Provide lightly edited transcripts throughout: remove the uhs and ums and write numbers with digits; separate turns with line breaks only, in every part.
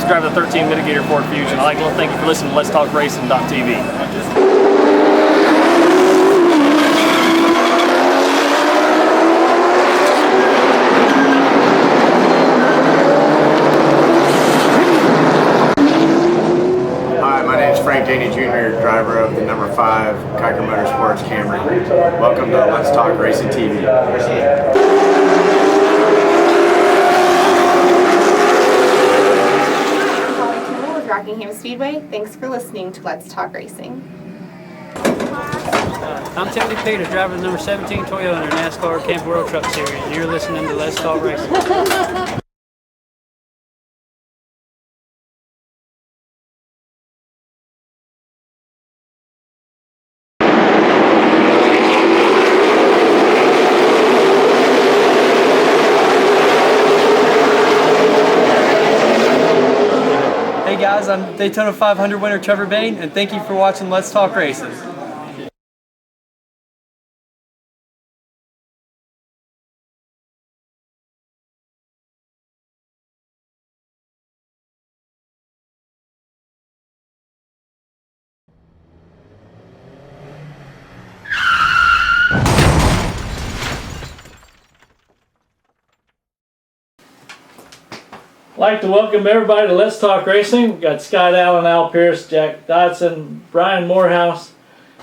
subscribe to 13 Mitigator Ford Fusion. I'd like to thank you for listening to Let's Talk Racing.tv.
Jr., driver of the number 5 Kiker Motorsports Camry. Welcome to Let's Talk Racing TV.
With Rockingham Speedway. Thanks for listening to Let's Talk Racing.
I'm Terri Peter, driver of the number 17 Toyota in the NASCAR Camp World Truck Series, and you're listening to Let's Talk Racing.
Hey guys, I'm Daytona 500 winner Trevor Bain, and thank you for watching Let's Talk Racing.
I'd like to welcome everybody to Let's Talk Racing. We've got Scott Allen, Albert Pearce, Jack Dodson, Brian Morehouse,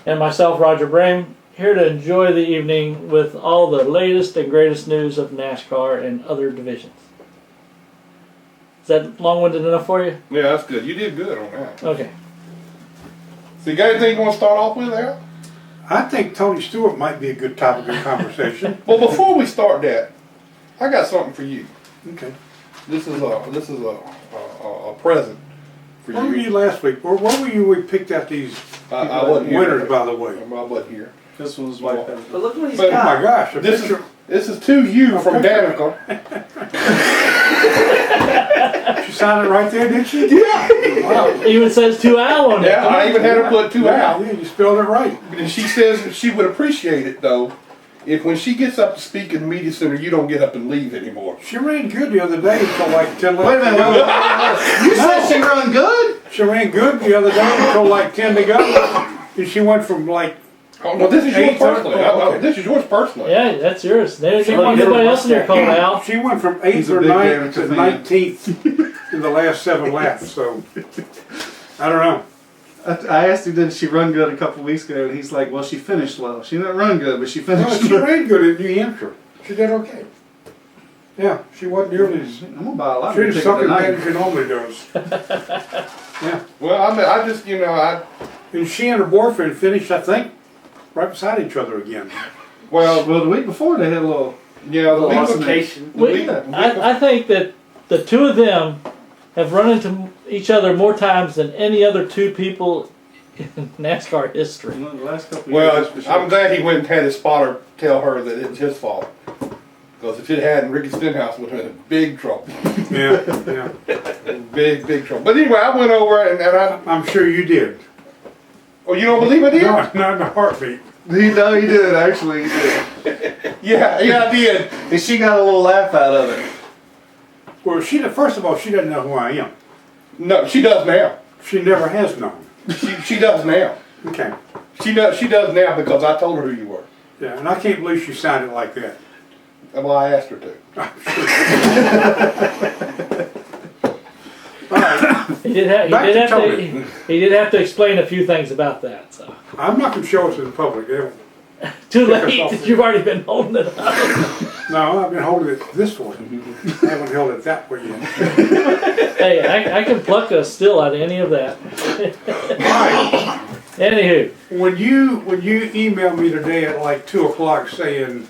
and myself, Roger Brehm, here to enjoy the evening with all the latest and greatest news of NASCAR and other divisions. Is that long-winded enough for you?
Yeah, that's good. You did good on that.
Okay.
So you got anything you want to start off with there?
I think Tony Stewart might be a good topic of conversation.
Well, before we start that, I got something for you.
Okay.
This is a present for you.
Where were you last week? Where were you when we picked out these
I wasn't here.
winners, by the way?
I wasn't here.
This one's my favorite.
But look what he's
But-
Oh my
got.
gosh, a
This
picture.
is to you from Danica.
She signed it right there, did she?
Yeah.
Wow.
It even says 2 Al on it.
Yeah, I even had her put 2 out.
Yeah, you spelled it right.
And she says she would appreciate it though if when she gets up to speak in the media center, you don't get up and leave anymore.
She ran good the other day until like 10
Wait a minute, you said she run good?
She ran good the other day until like 10 to go. And she went from like,
Oh no, this is yours
8:30.
personally.
Okay.
This is yours personally.
Yeah, that's yours. There's
She went
nobody
from-
else in your call, Al.
she went from
He's
8th
a
or
big
9th to
Danica fan.
19th in the last 7 laps, so I don't know.
I asked him, did she run good a couple weeks ago? And he's like, well, she finished well. She didn't run good, but she
No,
finished
she
well.
ran good at New Hampshire. She did okay. Yeah, she wasn't nearly as...
I'm going to buy a lot
She
of
didn't
tickets
suck as bad
tonight.
as she normally does. Yeah.
Well, I mean, I just
And she and her boyfriend finished, I think, right beside each other again.
well,
Well, the week before they had a little
yeah, the week
altercation.
I think that the two of them have run into each other more times than any other two people in NASCAR history.
The last couple of
Well,
years, for sure.
I'm glad he went and had his spotter tell her that it was his fault. Because if it hadn't, Ricky Stenhouse would have been in big trouble.
Yeah, yeah.
Big trouble. But anyway, I went over and I...
I'm sure you did.
Oh, you don't believe I did?
No, not in a heartbeat.
He did, actually. He did.
Yeah, I did.
And she got a little laugh out of it.
Well, first of all, she doesn't know who I am.
No, she does now.
She never has known.
She does now.
Okay.
She does now because I told her who you were.
Yeah, and I can't believe she signed it like that.
Well, I asked her to.
All right.
He did have to explain a few things about that. So
I'm not going to show it to the public. They won't.
too
Kick us
late.
off.
You've already been holding it up.
No, I've been holding it this way. I haven't held it that way yet.
Hey, I can pluck a still out of any of that. Anywho,
When you emailed me today at like 2 o'clock saying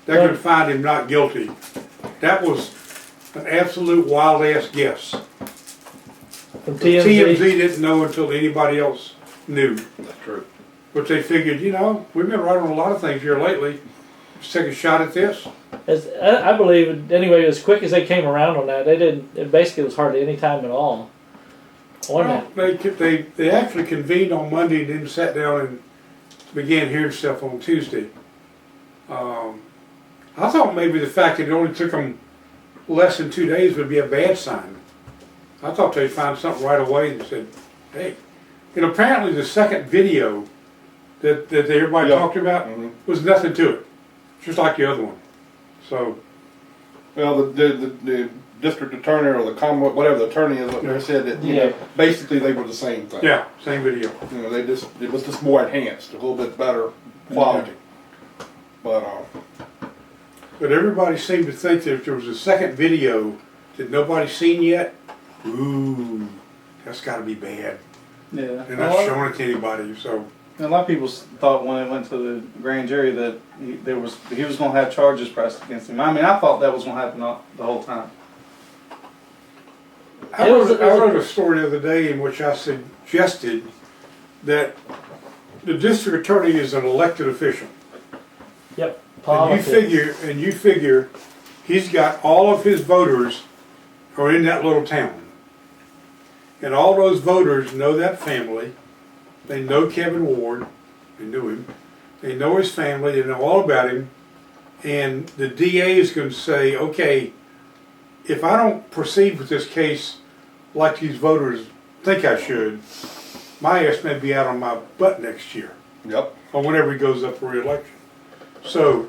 they're going to find him not guilty, that was an absolute wild ass guess.
from
TMZ
TMZ.
didn't know until anybody else knew.
That's true.
But they figured, we've been right on a lot of things here lately. Let's take a shot at this.
I believe, anyway, as quick as they came around on that, it basically was hardly any time at all on that.
They actually convened on Monday and then sat down and began hearing stuff on Tuesday. I thought maybe the fact that it only took them less than 2 days would be a bad sign. I thought they'd find something right away and said, hey. And apparently the second video that everybody talked about was nothing to it. Just like the other one. So.
Well, the district attorney or the Commonwealth, whatever the attorney is up there, said that you know, basically they were the same thing.
Yeah, same video.
You know, it was just more enhanced, a little bit better quality. But
everybody seemed to think that if there was a second video that nobody's seen yet, ooh, that's got to be bad.
Yeah.
They're not showing it to anybody, so.
And a lot of people thought when it went to the grand jury that he was going to have charges pressed against him. I mean, I thought that was going to happen the whole time.
I wrote a story the other day in which I suggested that the district attorney is an elected official.
Yep.
And you figure he's got all of his voters are in that little town. And all those voters know that family. They know Kevin Ward. They knew him. They know his family. They know all about him. And the DA is going to say, okay, if I don't proceed with this case like these voters think I should, my ass may be out on my butt next year.
yep.
Or whenever he goes up for re-election. So,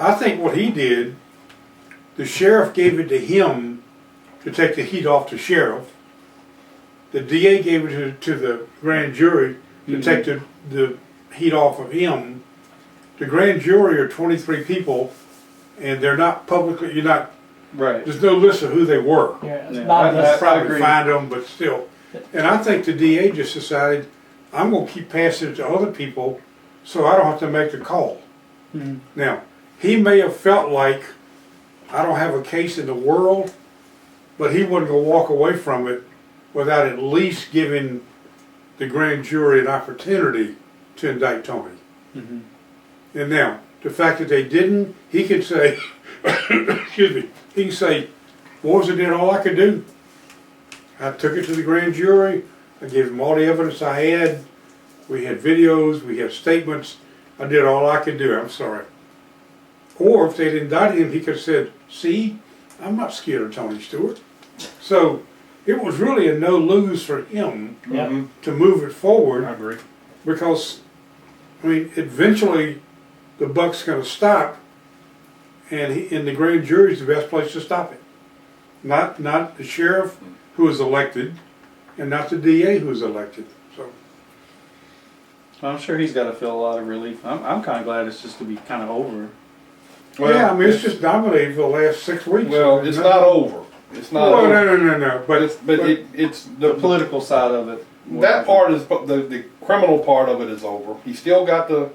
I think what he did, the sheriff gave it to him to take the heat off the sheriff. The DA gave it to the grand jury to take the heat off of him. The grand jury are 23 people, and they're not publicly,
Right.
there's no list of who they were.
Yeah, it's
Yeah.
not
You
this.
probably find them, but still. And I think the DA just decided, I'm going to keep passing it to other people so I don't have to make the call. Now, he may have felt like, I don't have a case in the world, but he wasn't going to walk away from it without at least giving the grand jury an opportunity to indict Tony. And now, the fact that they didn't, he could say, excuse me, he can say, boys, I did all I could do. I took it to the grand jury, I gave them all the evidence I had, we had videos, we had statements, I did all I could do, I'm sorry. Or if they'd indicted him, he could have said, see, I'm not scared of Tony Stewart. So, it was really a no-lose for him to move it forward.
I agree.
Because, I mean, eventually the buck's going to stop, and the grand jury is the best place to stop it. Not the sheriff who is elected, and not the DA who is elected. So,
I'm sure he's got to feel a lot of relief. I'm kind of glad it's just to be kind of over.
Well,
yeah, I mean, it's just dominated for the last 6 weeks.
Well, it's not over. It's not.
Well,
over.
no.
But it's
The political side of it.
that part is the criminal part of it is over. He still got to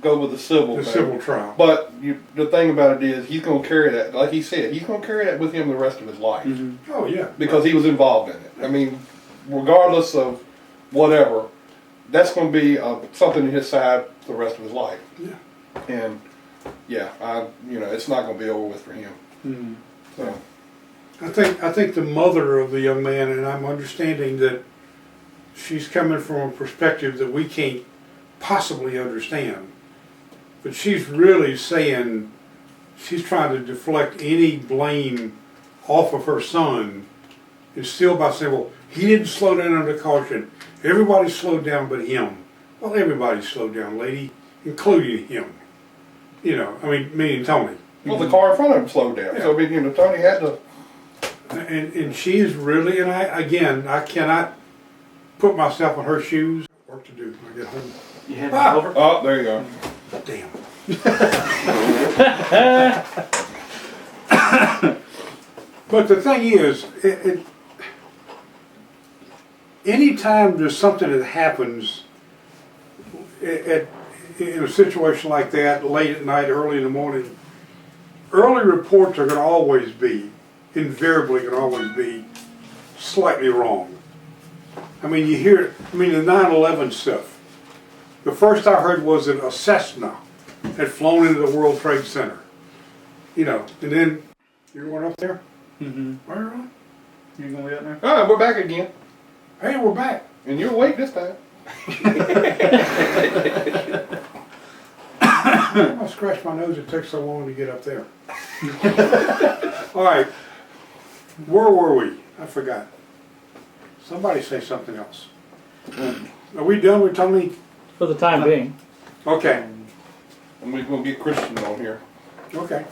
go with the civil.
The
thing.
civil trial.
But the thing about it is, he's going to carry that. Like he said, he's going to carry that with him the rest of his life
Oh yeah.
because he was involved in it. I mean, regardless of whatever, that's going to be something in his side the rest of his life.
Yeah.
And yeah, it's not going to be over with for him. So.
I think the mother of the young man, and I'm understanding that she's coming from a perspective that we can't possibly understand, but she's really saying she's trying to deflect any blame off of her son, and still by saying, well, he didn't slow down under caution. Everybody slowed down but him. Well, everybody slowed down, lady, including him. Meaning Tony.
Well, the car in front of him slowed down.
Yeah.
So, I mean, Tony had to.
And she is really, and I cannot put myself in her shoes. Work to do when I get home.
You hand it over?
Oh, there you go.
Damn. But the thing is, anytime there's something that happens in a situation like that, late at night, early in the morning, early reports are going to always be, invariably going to always be, slightly wrong. I mean, you hear it, the 9/11 stuff. The first I heard was that a Cessna had flown into the World Trade Center. And then, you're going up there? Where are you?
You gonna be up there?
Oh, we're back again.
Hey, we're back.
And you're awake this time.
I scratched my nose, it took so long to get up there. All right, where were we? I forgot. Somebody say something else. Are we done with Tony?
For the time being.
Okay,
And we're gonna get Christian on here.
okay.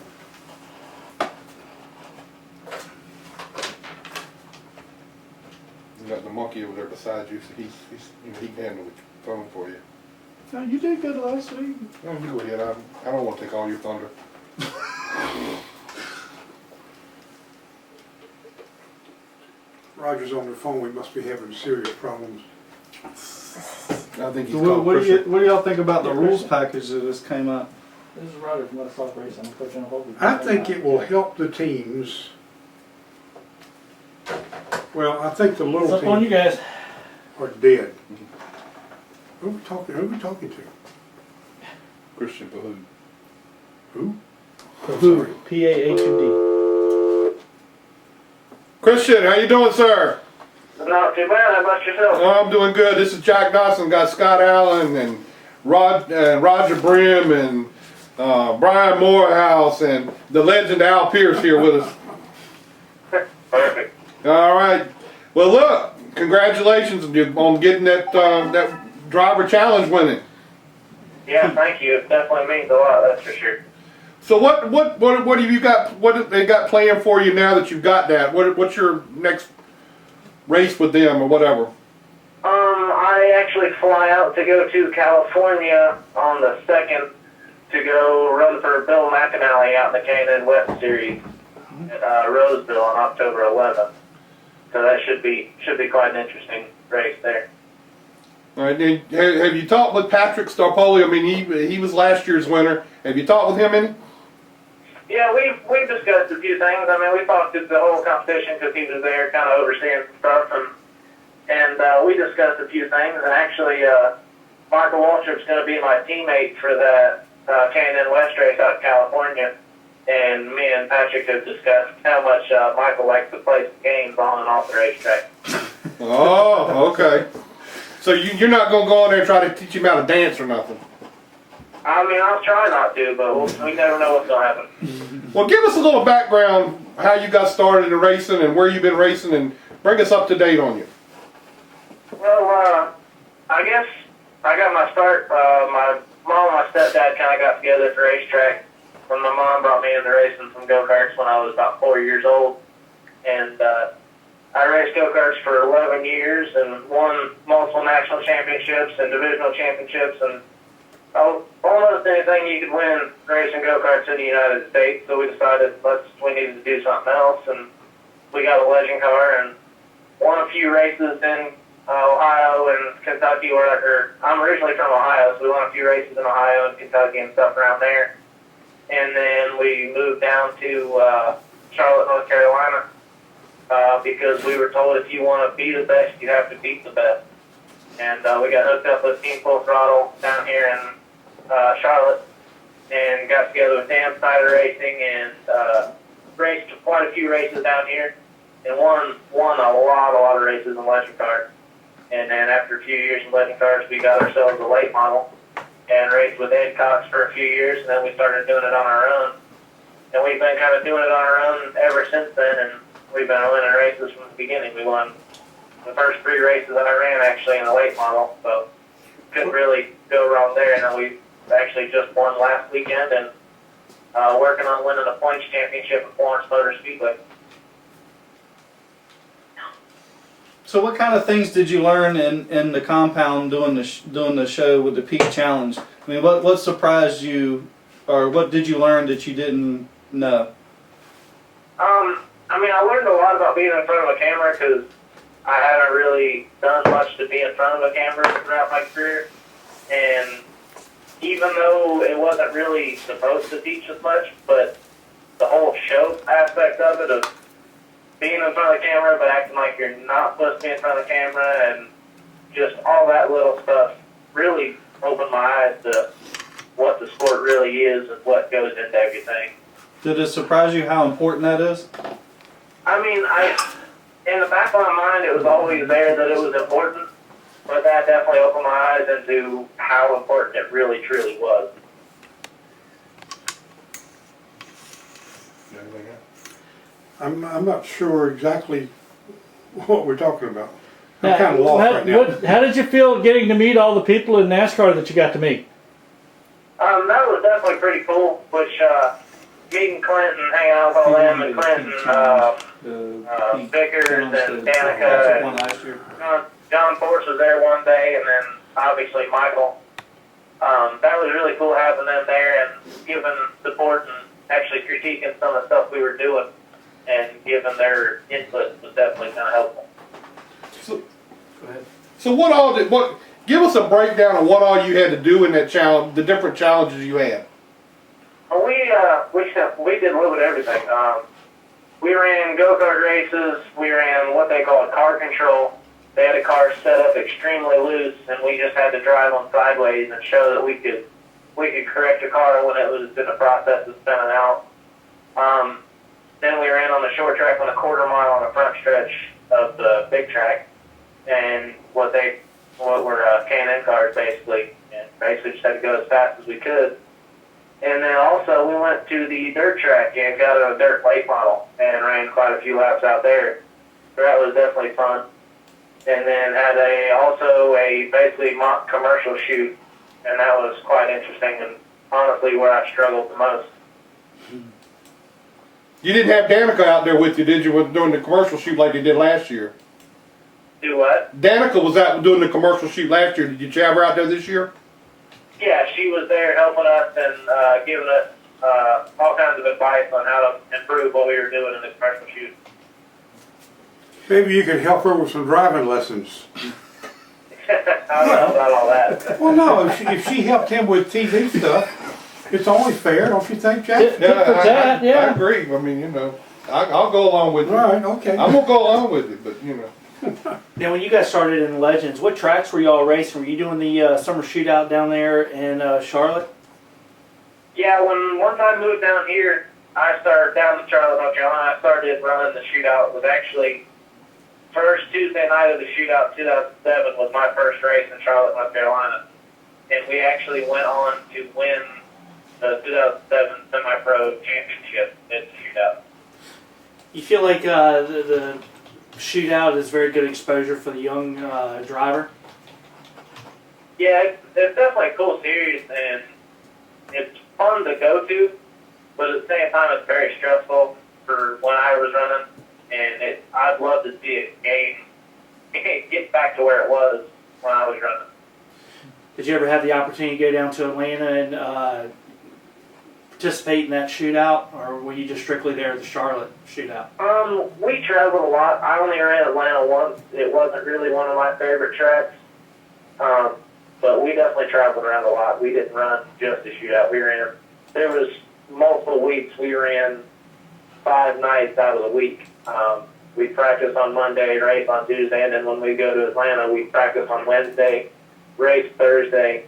You got the monkey over there beside you, so he can handle the phone for you.
No, you did good last week.
No, you go ahead. I don't want to take all your thunder.
Roger's on the phone, we must be having serious problems.
I think he's
What,
called
what do
Christian.
y'all think about the rules package that just came out?
This is Roger from Let's Talk Racing. I'm coaching a whole group.
I think it will help the teams. Well, I think the
It's
little
up on you
teams
guys.
are dead. Who are we talking to?
Christian PaHud.
Who?
PaHud. P-A-H-U-D.
Christian, how you doing, sir?
Not too bad. How about yourself?
Oh, I'm doing good. This is Jack Dodson. Got Scott Allen and Roger Brehm and Brian Morehouse and the legend Al Pearce here with us.
Perfect.
All right. Well, look, congratulations on getting that driver challenge winning.
Yeah, thank you. It definitely means a lot, that's for sure.
So what have you got? What have they got planned for you now that you've got that? What's your next race with them or whatever?
I actually fly out to go to California on the 2nd to go run for Bill McAnally out in the K&N West Series at Roseville on October 11th. So that should be quite an interesting race there.
All right. Have you talked with Patrick Starpoli? I mean, he was last year's winner. Have you talked with him any?
Yeah, we've discussed a few things. I mean, we talked to the whole competition because he was there kind of overseeing some stuff, and we discussed a few things. And actually, Michael Waltrip's going to be my teammate for that K&N West race out in California. And me and Patrick have discussed how much Michael likes to play some games on and off the racetrack.
Oh, okay. So you're not going to go on there and try to teach him how to dance or nothing?
I mean, I'll try not to, but we never know what's going to happen.
Well, give us a little background, how you got started in racing and where you've been racing, and bring us up to date on you.
Well, I guess I got my start. My mom and my stepdad kind of got together at the racetrack when my mom brought me into racing some go-karts when I was about 4 years old. And I raced go-karts for 11 years and won multiple national championships and divisional championships and almost anything you could win racing go-karts in the United States. So we decided we needed to do something else, and we got a legend car and won a few races in Ohio and Kentucky. I'm originally from Ohio, so we won a few races in Ohio and Kentucky and stuff around there. And then we moved down to Charlotte, North Carolina, because we were told if you want to be the best, you have to beat the best. And we got hooked up with Team Full Throttle down here in Charlotte and got together with Dan Snyder Racing and raced quite a few races down here and won a lot of races in legend cars. And then after a few years in legend cars, we got ourselves a late model and raced with Ed Cox for a few years, and then we started doing it on our own. And we've been kind of doing it on our own ever since then, and we've been winning races from the beginning. We won the first 3 races that I ran actually in the late model, so couldn't really go wrong there. And then we actually just won last weekend and working on winning a points championship at Florence Motor Speedway.
So what kind of things did you learn in the compound doing the show with the Peake Challenge? I mean, what surprised you, or what did you learn that you didn't know?
I mean, I learned a lot about being in front of a camera because I haven't really done much to be in front of a camera throughout my career. And even though it wasn't really supposed to teach us much, but the whole show aspect of it, of being in front of the camera but acting like you're not supposed to be in front of the camera and just all that little stuff really opened my eyes to what the sport really is and what goes into everything.
Did it surprise you how important that is?
I mean, in the back of my mind, it was always there that it was important, but that definitely opened my eyes into how important it really, truly was.
Anything else?
I'm not sure exactly what we're talking about. I'm
Now,
kind of lost right now.
how did you feel getting to meet all the people in NASCAR that you got to meet?
That was definitely pretty cool, which, meeting Clinton, hanging out with all them, and Clinton, Vickers and Danica, and John Force was there one day, and then obviously Michael. That was really cool having them there and giving support and actually critiquing some of the stuff we were doing, and giving their input was definitely kind of helpful.
So give us a breakdown of what all you had to do in that challenge, the different challenges you had.
Well, we did a little bit of everything. We ran go-kart races. We ran what they call a car control. They had a car set up extremely loose, and we just had to drive them sideways and show that we could correct a car when it was in the process of spinning out. Then we ran on the short track on a quarter mile on the front stretch of the big track, and what were K&N cars basically, and basically just had to go as fast as we could. And then also we went to the dirt track and got a dirt late model and ran quite a few laps out there. So that was definitely fun. And then had also a basically mock commercial shoot, and that was quite interesting and honestly where I struggled the most.
You didn't have Danica out there with you, did you, doing the commercial shoot like they did last year?
Do what?
Danica was out doing the commercial shoot last year. Did you have her out there this year?
Yeah, she was there helping us and giving us all kinds of advice on how to improve what we were doing in the commercial shoot.
Maybe you could help her with some driving lessons.
I don't know about all that.
Well, no, if she helped him with TV stuff, it's only fair, don't you think, Jack?
I agree. I mean, you know, I'll go along with you.
All right, okay.
I'm gonna go along with it, but you know.
Now, when you guys started in Legends, what tracks were you all racing? Were you doing the summer shootout down there in Charlotte?
Yeah, once I moved down here, I started down in Charlotte, North Carolina. I started running the shootout. It was actually first Tuesday night of the shootout, 2007, was my first race in Charlotte, North Carolina. And we actually went on to win the 2007 semi-pro championship in the shootout.
You feel like the shootout is very good exposure for the young driver?
Yeah, it's definitely a cool series, and it's fun to go to, but at the same time it's very stressful for when I was running, and I'd love to see it get back to where it was when I was running.
Did you ever have the opportunity to go down to Atlanta and participate in that shootout, or were you just strictly there at the Charlotte shootout?
We traveled a lot. I only ran Atlanta once. It wasn't really one of my favorite tracks, but we definitely traveled around a lot. We didn't run just the shootout. There was multiple weeks. We ran 5 nights out of the week. We practice on Monday, race on Tuesday, and then when we go to Atlanta, we practice on Wednesday, race Thursday,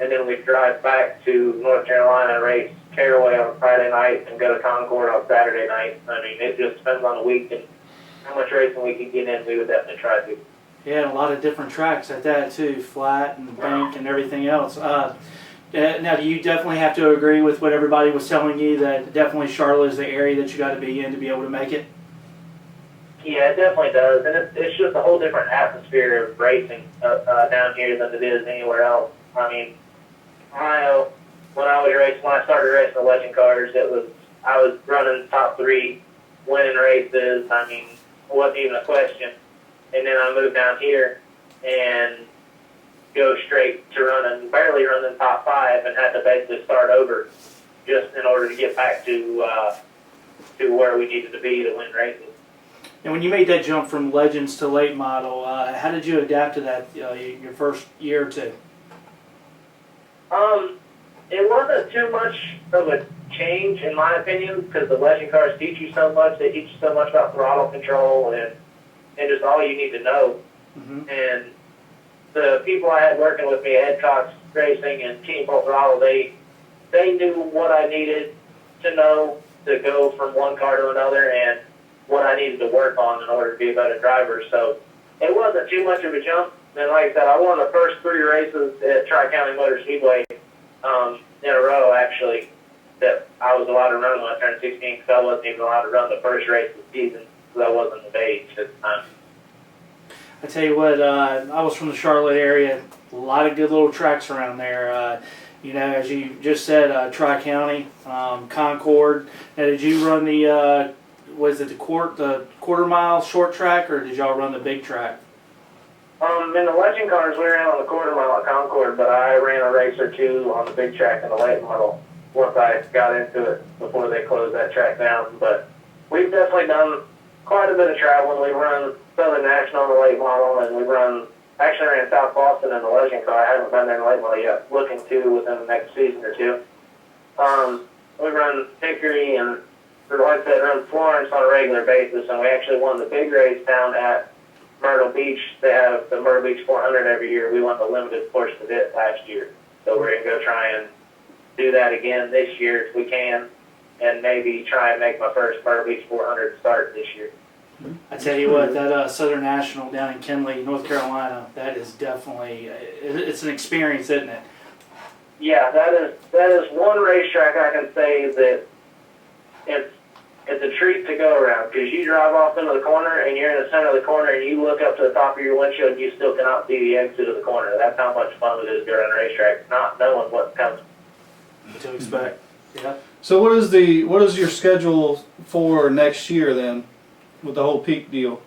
and then we drive back to North Carolina, race Caraway on Friday night, and go to Concord on Saturday night. I mean, it just depends on the week and how much racing we can get in. We would definitely try to.
Yeah, and a lot of different tracks at that too, flat and bank and everything else. Now, do you definitely have to agree with what everybody was telling you, that definitely Charlotte is the area that you got to be in to be able to make it?
Yeah, it definitely does, and it's just a whole different atmosphere of racing down here than it is anywhere else. I mean, when I started racing the Legend cars, I was running top 3, winning races. I mean, it wasn't even a question. And then I moved down here and go straight to barely running top 5, and had to basically start over just in order to get back to where we needed to be to win races.
And when you made that jump from Legends to late model, how did you adapt to that your first year or two?
It wasn't too much of a change, in my opinion, because the Legend cars teach you so much. They teach you so much about throttle control and just all you need to know. Mm-hmm. And the people I had working with me at Cox Racing and Team Full Throttle, they knew what I needed to know to go from one car to another and what I needed to work on in order to be a better driver. So it wasn't too much of a jump. And like I said, I won the first 3 races at Tri-County Motor Speedway in a row, actually, that I was allowed to run when I turned 16, because I wasn't even allowed to run the first race of the season because I wasn't of age at the time.
I tell you what, I was from the Charlotte area. A lot of good little tracks around there. You know, as you just said, Tri-County, Concord. Now, did you run the was it the quarter mile short track, or did y'all run the big track?
In the legend cars, we ran on the quarter mile at Concord, but I ran a race or two on the big track in the late model once I got into it before they closed that track down. But we've definitely done quite a bit of traveling. We run Southern National in the late model, and we actually ran South Boston in the legend car. I haven't been there in the late model yet. Looking to within the next season or two. We run Hickory and, like I said, run Florence on a regular basis, and we actually won the big race down at Myrtle Beach. They have the Myrtle Beach 400 every year. We won the limited portion of it last year. So we're going to go try and do that again this year if we can, and maybe try and make my first Myrtle Beach 400 start this year.
I tell you what, that Southern National down in Kenly, North Carolina, that is definitely, it's an experience, isn't it?
Yeah, that is one racetrack I can say that it's a treat to go around, because you drive off into the corner and you're in the center of the corner and you look up to the top of your windshield and you still cannot see the exit of the corner. That's how much fun it is to go around a racetrack, not knowing what's coming.
What to expect. Yeah.
So what is your schedule for next year then, with the whole Peake deal?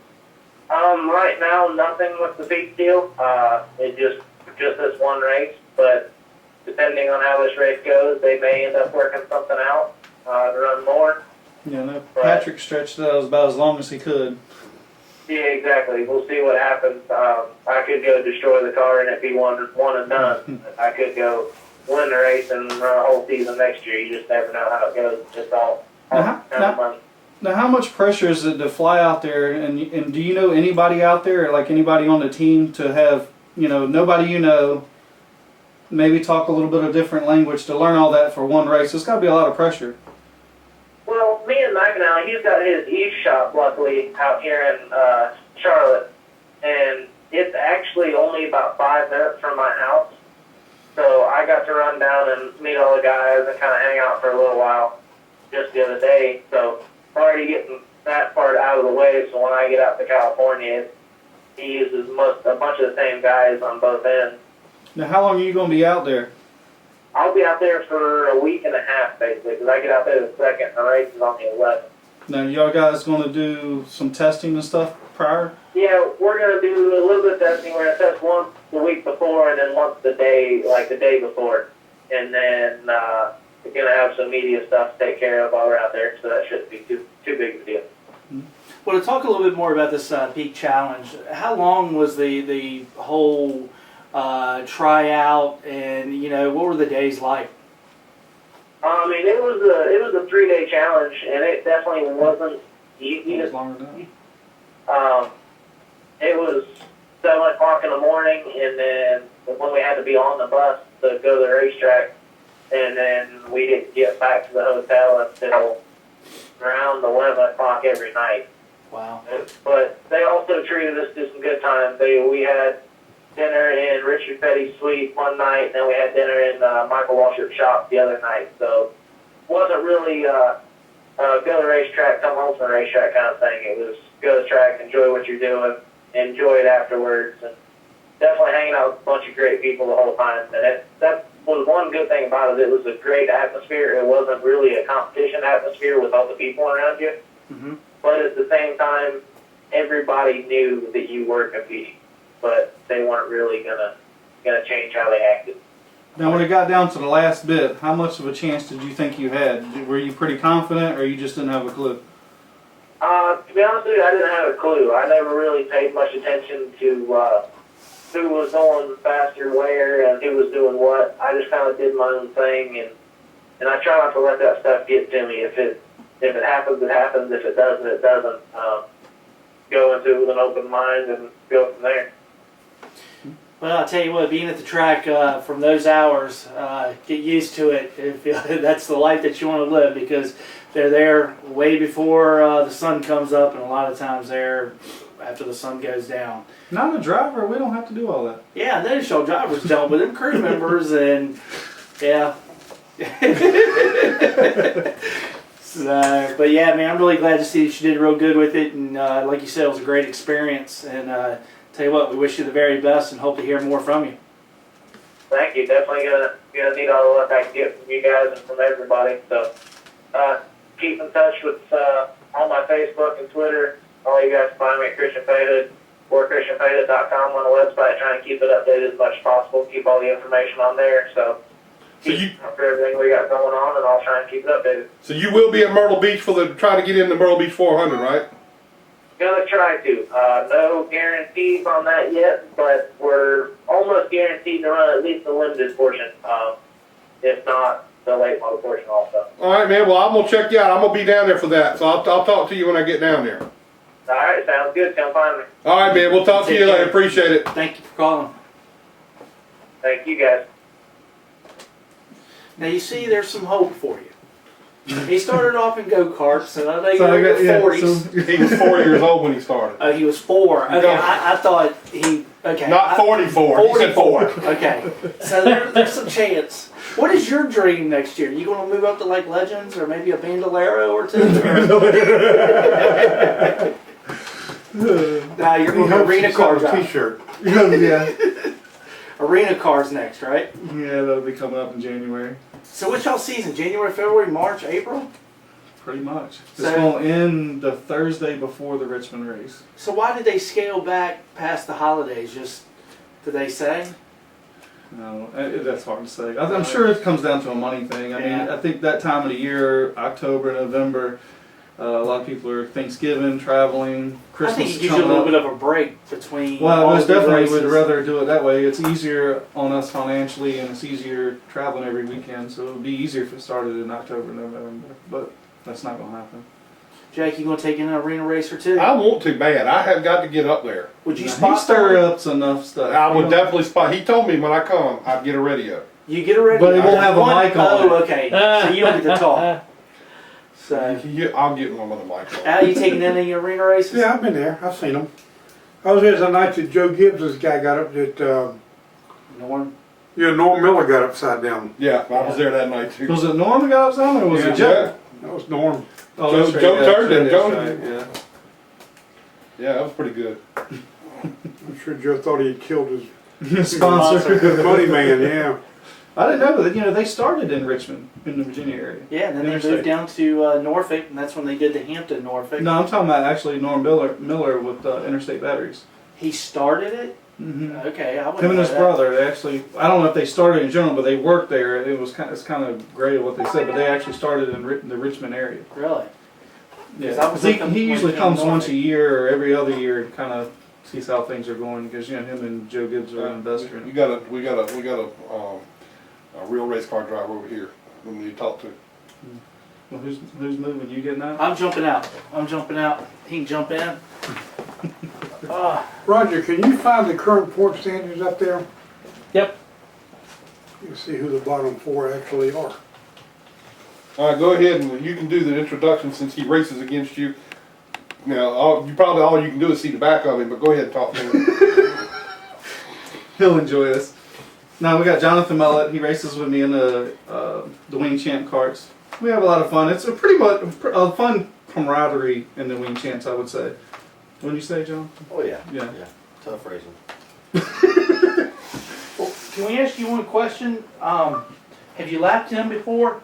Right now, nothing with the Peake deal. It just this one race, but depending on how this race goes, they may end up working something out to run more.
Yeah, no, Patrick stretched it out about as long as he could.
Yeah, exactly. We'll see what happens. I could go destroy the car and it be one and done. I could go win the race and run a whole season next year. You just never know how it goes. It's all kind of money.
Now, how much pressure is it to fly out there, and do you know anybody out there, like anybody on the team, to have, nobody maybe talk a little bit of different language to learn all that for one race? It's got to be a lot of pressure.
Well, me and McAnally, he's got his Eve shop, luckily, out here in Charlotte, and it's actually only about 5 minutes from my house. So I got to run down and meet all the guys and kind of hang out for a little while just the other day. So already getting that part out of the way, so when I get out to California, he uses a bunch of the same guys on both ends.
Now, how long are you going to be out there?
I'll be out there for a week and a half, basically, because I get out there the 2nd, and the race is on the 11th.
Now, y'all guys going to do some testing and stuff prior?
Yeah, we're going to do a little bit of testing. We're going to test once the week before and then once the day before. And then we're going to have some media stuff to take care of while we're out there, so that shouldn't be too big of a deal.
Well, to talk a little bit more about this Peake Challenge, how long was the whole tryout, and what were the days like?
I mean, it was a 3-day challenge, and it definitely wasn't easy.
It was longer than
it was 7 o'clock in the morning, and then when we had to be on the bus to go to the racetrack, and then we didn't get back to the hotel until around 11 o'clock every night.
Wow.
But they also treated us to some good times. We had dinner in Richard Petty's suite one night, and then we had dinner in Michael Waltrip's shop the other night. So it wasn't really go to the racetrack, come home from the racetrack kind of thing. It was go to the track, enjoy what you're doing, enjoy it afterwards, and definitely hanging out with a bunch of great people the whole time. And that was one good thing about it. It was a great atmosphere. It wasn't really a competition atmosphere with all the people around you.
Mm-hmm.
But at the same time, everybody knew that you were competing, but they weren't really gonna change how they acted.
Now, when it got down to the last bit, how much of a chance did you think you had? Were you pretty confident, or you just didn't have a clue?
To be honest with you, I didn't have a clue. I never really paid much attention to who was going faster where and who was doing what. I just kind of did my own thing, and I try not to let that stuff get to me. If it happens, it happens. If it doesn't, it doesn't. Go into it with an open mind and go from there.
Well, I'll tell you what, being at the track from those hours, get used to it. That's the life that you want to live, because they're there way before the sun comes up, and a lot of times they're after the sun goes down.
Not a driver, we don't have to do all that.
Yeah, the show drivers don't, but them crew members, and yeah. But yeah, man, I'm really glad to see that you did real good with it, and like you said, it was a great experience. And Tell you what, we wish you the very best and hope to hear more from you.
Thank you. Definitely gonna need all the luck I can get from you guys and from everybody. So keep in touch with on my Facebook and Twitter. All you guys find me at Christian PaHud or ChristianPaHud.com on the website. Trying to keep it updated as much as possible. Keep all the information on there. So keep up for everything we got going on, and I'll try and keep it updated.
So you will be at Myrtle Beach trying to get in the Myrtle Beach 400, right?
Gonna try to. No guarantees on that yet, but we're almost guaranteed to run at least the limited portion, if not the late model portion also.
All right, man. Well, I'm gonna check you out. I'm gonna be down there for that, so I'll talk to you when I get down there.
All right, sounds good. Come find me.
All right, man. We'll talk to you later. Appreciate it.
Thank you for calling.
Thank you, guys.
Now you see, there's some hope for you. He started off in go-karts, and I think
So
in the
yeah,
40s.
so he was 4 years old when he started.
Oh, he was 4. Okay,
No.
I thought he. Okay,
Not 44. He said 4.
Okay, so there's some chance. What is your dream next year? You going to move up to like Legends or maybe a Bandolero or 2? Nah, you're going to arena car drive.
T-shirt.
Yeah.
Arena cars next, right?
Yeah, that'll be coming up in January.
So what's y'all season? January, February, March, April?
Pretty much. It's
So-
going to end the Thursday before the Richmond race.
So why did they scale back past the holidays? Just did they say?
No, that's hard to say. I'm sure it comes down to a money thing. I mean,
Yeah.
I think that time of the year, October, November, a lot of people are Thanksgiving, traveling,
I
Christmas
think it
is
gives you a
coming
little
up.
bit of a break between.
Well,
all
I most
the
definitely
races.
would rather do it that way. It's easier on us financially, and it's easier traveling every weekend. So it would be easier if it started in October, November. But that's not going to happen.
Jake, you gonna take in an arena race or two?
I want to bad. I have got to get up there.
Would you
He
spot
stir
for
up enough stuff.
I would definitely spot. He told me when I come, I'd get a radio.
You get a radio,
But it won't have a mic on
Oh,
it.
okay. So you don't get to talk. So,
I'll get one with a mic on.
Al, you taking in any arena races?
Yeah, I've been there. I've seen them. I was there the night that Joe Gibbs' guy got up that,
Norm.
yeah, Norm Miller got upside down.
Yeah, I was there that night too.
Was it Norm that got us on, or was
Yeah.
it Joe?
That was Norm.
Oh,
Joe-
that's right,
Joe
yeah,
turned
that's
it.
right,
Joe-
that's right, yeah.
Yeah, that was pretty good.
I'm sure Joe thought he had killed his
Sponsor.
money man, yeah.
I didn't know that. You know, they started in Richmond, in the Virginia area.
Yeah, and then they
Interstate.
moved down to Norfolk, and that's when they did the Hampton Norfolk.
No, I'm talking about actually Norm Miller with Interstate Batteries.
He started it.
Mm-hmm.
Okay, I wouldn't
Him and
know
his
that.
brother, they actually, I don't know if they started in general, but they worked there. It's kind of great what they said, but they actually started in the Richmond area.
Really?
Yeah,
'Cause I was
he
looking when
usually
he came
comes
north.
once a year or every other year and kind of sees how things are going because him and Joe Gibbs are an investor.
We got a real race car driver over here we need to talk to.
Well, who's moving? You getting out?
I'm jumping out. He can jump in.
Roger, can you find the current port standards up there?
Yep.
You can see who the bottom 4 actually are.
All right, go ahead and you can do the introduction since he races against you. Now, all you can do is see the back of him, but go ahead and talk to him.
He'll enjoy this. Now we got Jonathan Mullet. He races with me in the Wing Champ Karts. We have a lot of fun. It's a pretty much a fun camaraderie in the Wing Champs, I would say. Wouldn't you say, John?
Oh yeah.
Yeah.
Tough racing.
Well, can we ask you one question? Have you lapped him before?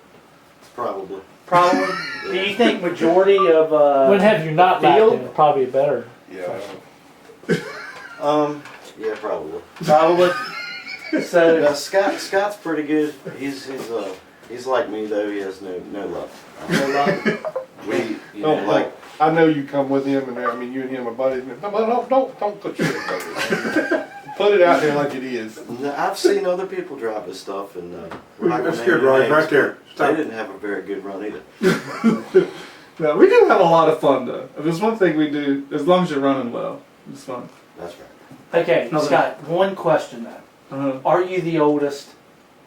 Probably.
Probably. Do you think majority of
When have you not lapped
field?
him? Probably better.
Yeah.
Yeah, probably.
Probably. So
Now, Scott's pretty good. He's like me though. He has no luck. We, you know, like
I know you come with him, and I mean you and him are buddies. No, don't put your put it out there like it is.
I've seen other people drive this stuff, and
That's good, Rod, right there.
They
Stop.
didn't have a very good run either.
No, we do have a lot of fun though. If there's one thing we do, as long as you're running well, it's fun.
That's right.
okay,
No,
Scott. One question though. Are you the oldest?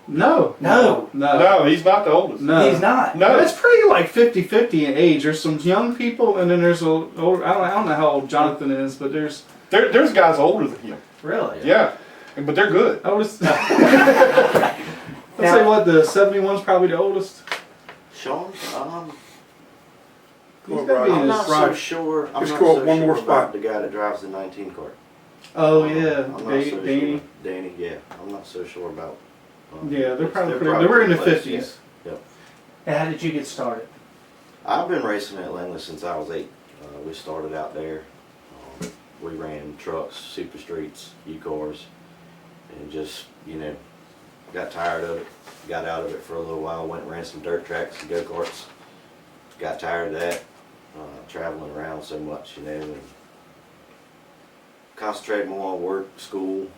No.
No.
No, he's not the oldest.
No.
He's not.
No.
It's pretty like 50-50 in age. There's some young people, and then there's I don't know how old Jonathan is, but there's
There's guys older than him.
Really?
Yeah, but they're good.
I was. Let's say what the 71's probably the oldest.
Sean,
He's
Well,
gotta be in
I'm
his
not so
Rod,
sure. I'm
just
not
go up
so
one
sure
more
about
spot.
the guy that drives the 19 car.
Oh yeah,
I'm not so
Danny.
sure. Danny, yeah. I'm not so sure about.
Yeah, they're probably
they're
they were in the
close,
50s.
Yeah. Yep.
And how did you get started?
I've been racing at Langley since I was 8. We started out there. We ran trucks, super streets, U-cars, and just, got tired of it. Got out of it for a little while, went and ran some dirt tracks and go-karts. Got tired of that, traveling around so much, and concentrating more on work, school,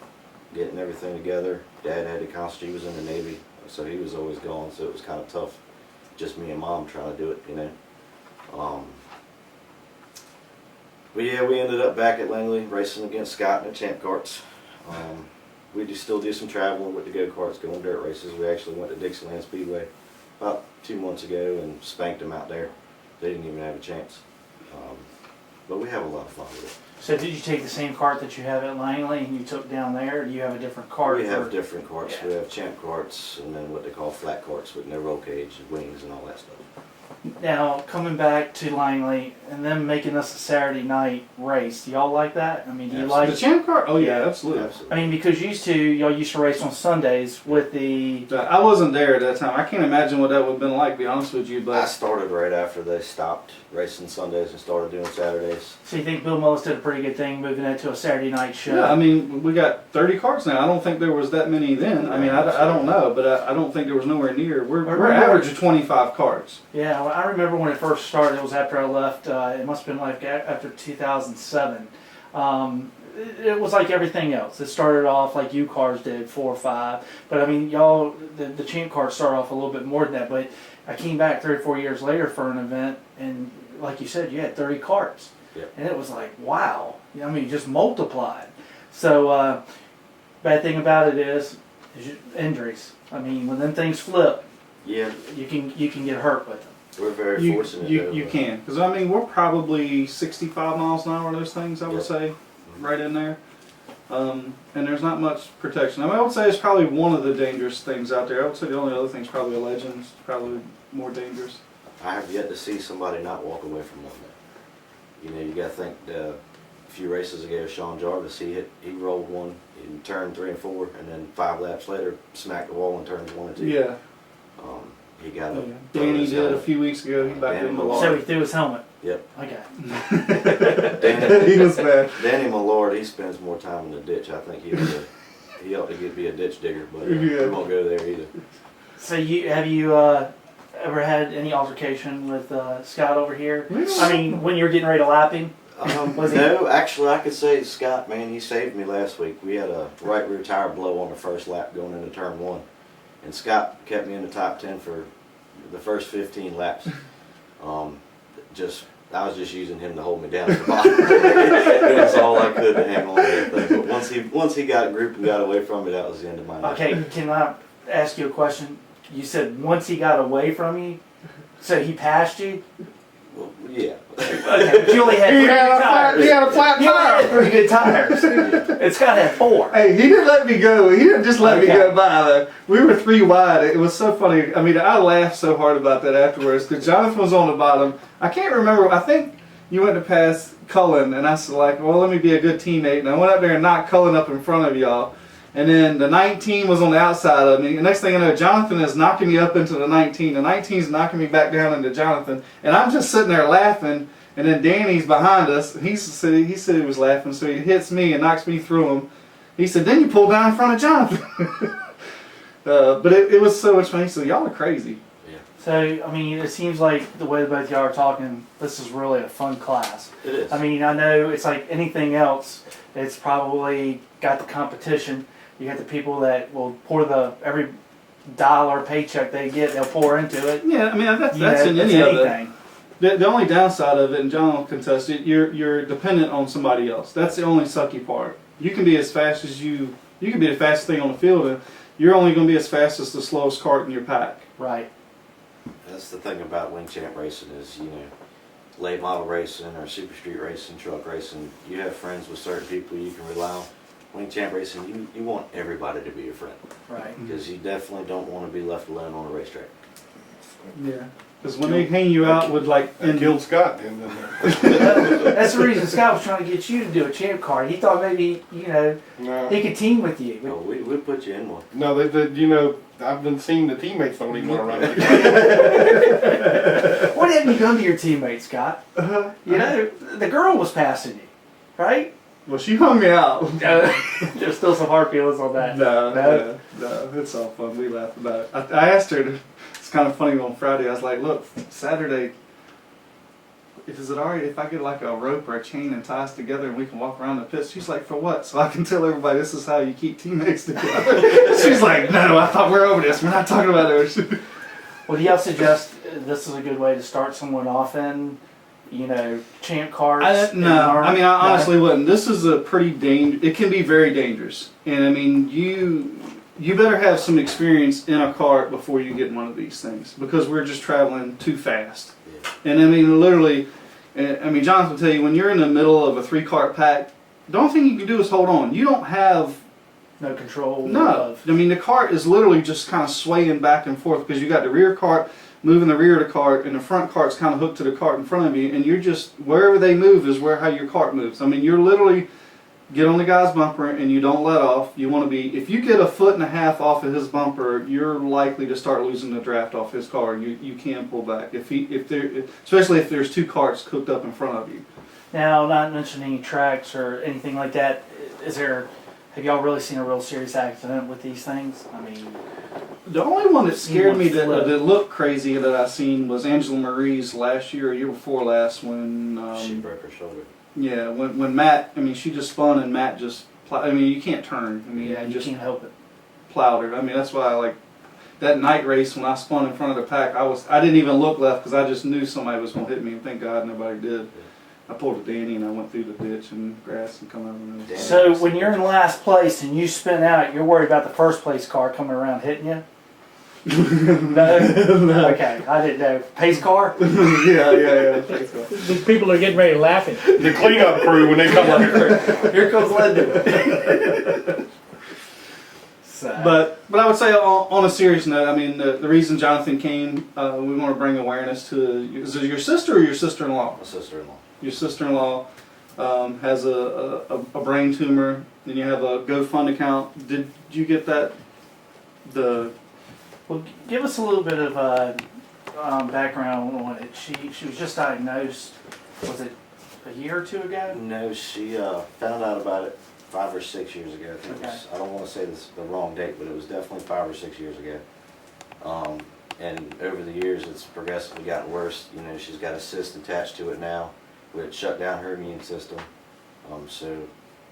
getting everything together. Dad had to concentrate, he was in the Navy, so he was always gone, so it was kind of tough. Just me and Mom trying to do it, But yeah, we ended up back at Langley racing against Scott in the Champ Karts. We still do some traveling with the go-karts, going dirt races. We actually went to Dixieland Speedway about 2 months ago and spanked them out there. They didn't even have a chance. But we have a lot of fun with it.
So did you take the same cart that you have at Langley and you took down there, or do you have a different cart?
We have different carts. Yeah. We have Champ Karts and then what they call flat carts with no roll cage and wings and all that stuff.
Now, coming back to Langley and then making this a Saturday night race, do y'all like that? I mean, do you like
the Champ Kart? Oh yeah, absolutely.
I mean, because y'all used to race on Sundays with the...
I wasn't there at that time. I can't imagine what that would have been like, to be honest with you. But
I started right after they stopped racing Sundays and started doing Saturdays.
So you think Bill Mullet did a pretty good thing moving it to a Saturday night show?
yeah, I mean, we got 30 carts now. I don't think there was that many then. I mean, I don't know, but I don't think there was nowhere near. We're average of 25 carts.
Yeah, well, I remember when it first started, it was after I left, it must have been like after 2007. It was like everything else. It started off like U-cars did, 4 or 5. But I mean, y'all, the Champ Kart started off a little bit more than that. But I came back 3 or 4 years later for an event, and like you said, you had 30 carts.
Yep.
And it was like, wow. I mean, just multiplied. So, bad thing about it is injuries. I mean, when them things flip,
yeah,
you can get hurt with them.
We're very fortunate.
You can, because I mean, we're probably 65 miles an hour. Those things, I would say, right in there. And there's not much protection. I mean, I would say it's probably one of the dangerous things out there. I would say the only other thing is probably a Legends, probably more dangerous.
I have yet to see somebody not walk away from one. You got to think. A few races ago, Sean Jarvis, he rolled one in turn 3 and 4, and then 5 laps later, smacked the wall in turns 1 and 2.
Yeah.
He got up.
Danny did a few weeks ago. He backed in the wall.
So he threw his helmet.
Yep.
Okay.
He was bad.
Danny Millard, he spends more time in the ditch. I think he ought to be a ditch digger, but we won't go there either.
So have you ever had any altercation with Scott over here? I mean, when you were getting ready to lap him?
No, actually, I could say Scott, man, he saved me last week. We had a right rear tire blow on the first lap going into turn 1. And Scott kept me in the top 10 for the first 15 laps. I was just using him to hold me down at the bottom. That's all I could to hang on to that thing. But once he got grouped and got away from me, that was the end of my night.
Okay, can I ask you a question? You said once he got away from you, so he passed you?
Well, yeah.
Okay, but you only had 3 good tires.
He had a flat
You only
tire.
had 3 good tires. It's got to have 4.
Hey, he didn't let me go. He didn't just let me go by, though. We were 3 wide. It was so funny. I mean, I laughed so hard about that afterwards because Jonathan was on the bottom. I can't remember. I think you went to pass Cullen, and I said, like, well, let me be a good teammate. And I went up there and knocked Cullen up in front of y'all. And then the 19 was on the outside of me. The next thing I know, Jonathan is knocking me up into the 19. The 19 is knocking me back down into Jonathan. And I'm just sitting there laughing. And then Danny's behind us. He said he was laughing. So he hits me and knocks me through him. He said, then you pulled down in front of Jonathan. But it was so much fun. He said, y'all are crazy.
Yeah.
So, I mean, it seems like the way both y'all are talking, this is really a fun class.
It is.
I mean, I know it's like anything else. It's probably got the competition. You got the people that will pour every dollar paycheck they get, they'll pour into it.
Yeah, I mean, that's in any of it. The only downside of it, and John will contest it, you're dependent on somebody else. That's the only sucky part. You can be as fast as you can be the fastest thing on the field, and you're only going to be as fast as the slowest cart in your pack.
Right.
That's the thing about wing champ racing is, late model racing or super street racing, truck racing, you have friends with certain people you can rely on. Wing champ racing, you want everybody to be your friend.
Right.
Because you definitely don't want to be left alone on a racetrack.
Yeah. Because when they hang you out with like
killed Scott, didn't they?
That's the reason Scott was trying to get you to do a champ card. He thought maybe,
No.
he could team with you.
Oh, we'll put you in one.
No, I've been seeing the teammates don't even want to run it.
What have you done to your teammates, Scott? The girl was passing you, right?
Well, she hung me out.
There's still some hard feelings on that.
No, it's all fun. We laugh about it. I asked her, it's kind of funny on Friday, I was like, look, Saturday, is it alright if I get like a rope or a chain and tie us together and we can walk around the pits? She's like, for what? So I can tell everybody this is how you keep teammates together. She's like, no, I thought we're over this. We're not talking about it.
Well, do y'all suggest this is a good way to start someone off in? Champ cards?
No, I mean, I honestly wouldn't. This is a pretty it can be very dangerous. And I mean, you better have some experience in a cart before you get in one of these things, because we're just traveling too fast. And I mean, literally, Jonathan will tell you, when you're in the middle of a 3-cart pack, the only thing you can do is hold on. You don't have
no control.
No. I mean, the cart is literally just kind of swaying back and forth, because you got the rear cart moving the rear of the cart, and the front cart's kind of hooked to the cart in front of you, and you're just, wherever they move is how your cart moves. I mean, you're literally, get on the guy's bumper and you don't let off. You want to be, if you get 1.5 feet off of his bumper, you're likely to start losing the draft off his car. You can pull back, especially if there's 2 carts cooked up in front of you.
Now, not mentioning tracks or anything like that, have y'all really seen a real serious accident with these things? I mean,
the only one that scared me that looked crazy that I seen was Angela Marie's last year, or year before last, when
she broke her shoulder.
Yeah, when Matt, I mean, she just spun and Matt just, I mean, you can't turn. I mean,
you can't help it.
Plowed her. I mean, that's why I like that night race when I spun in front of the pack. I didn't even look left because I just knew somebody was going to hit me, and thank God nobody did. I pulled a Danny and I went through the ditch and grass and come out of the
So when you're in last place and you spin out, you're worried about the first place car coming around hitting you? No? Okay, I didn't know. Pace car?
yeah. Pace car.
These people are getting ready laughing.
The cleanup crew when they come up.
Here comes Lyndon.
But I would say on a serious note, I mean, the reason Jonathan came, we want to bring awareness to, is it your sister or your sister-in-law?
My sister-in-law.
Your sister-in-law has a brain tumor, and you have a GoFund account. Did you get that?
Well, give us a little bit of background on it. She was just diagnosed, was it a year or 2 ago?
No, she found out about it 5 or 6 years ago. I think it was, I don't want to say this the wrong date, but it was definitely 5 or 6 years ago. And over the years, it's progressively gotten worse. She's got a cyst attached to it now, which shut down her immune system. So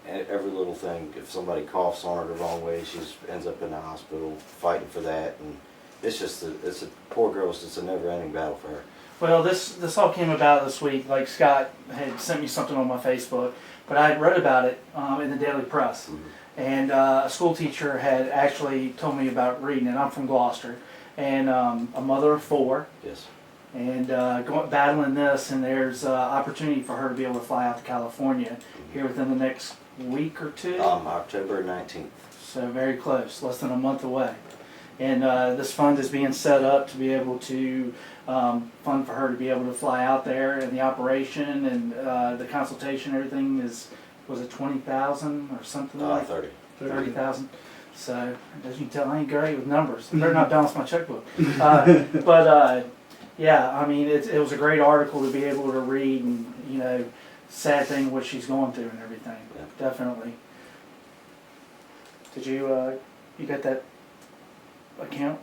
every little thing, if somebody coughs on her the wrong way, she ends up in the hospital fighting for that. And it's just it's a poor girl. It's just a never-ending battle for her.
Well, this all came about this week. Like, Scott had sent me something on my Facebook, but I had read about it in the Daily Press. Mm-hmm. And a school teacher had actually told me about reading it. I'm from Gloucester, and a mother of 4.
Yes.
And battling this, and there's opportunity for her to be able to fly out to California here within the next week or 2.
October 19th.
So very close, less than a month away. And this fund is being set up to be able to fund for her to be able to fly out there, and the operation and the consultation, everything was it $20,000 or something like 30,000. So as you can tell, I ain't great with numbers. I better not balance my checkbook. Yeah, I mean, it was a great article to be able to read, and sad thing what she's going through and everything. Yeah. Definitely. Did you got that account?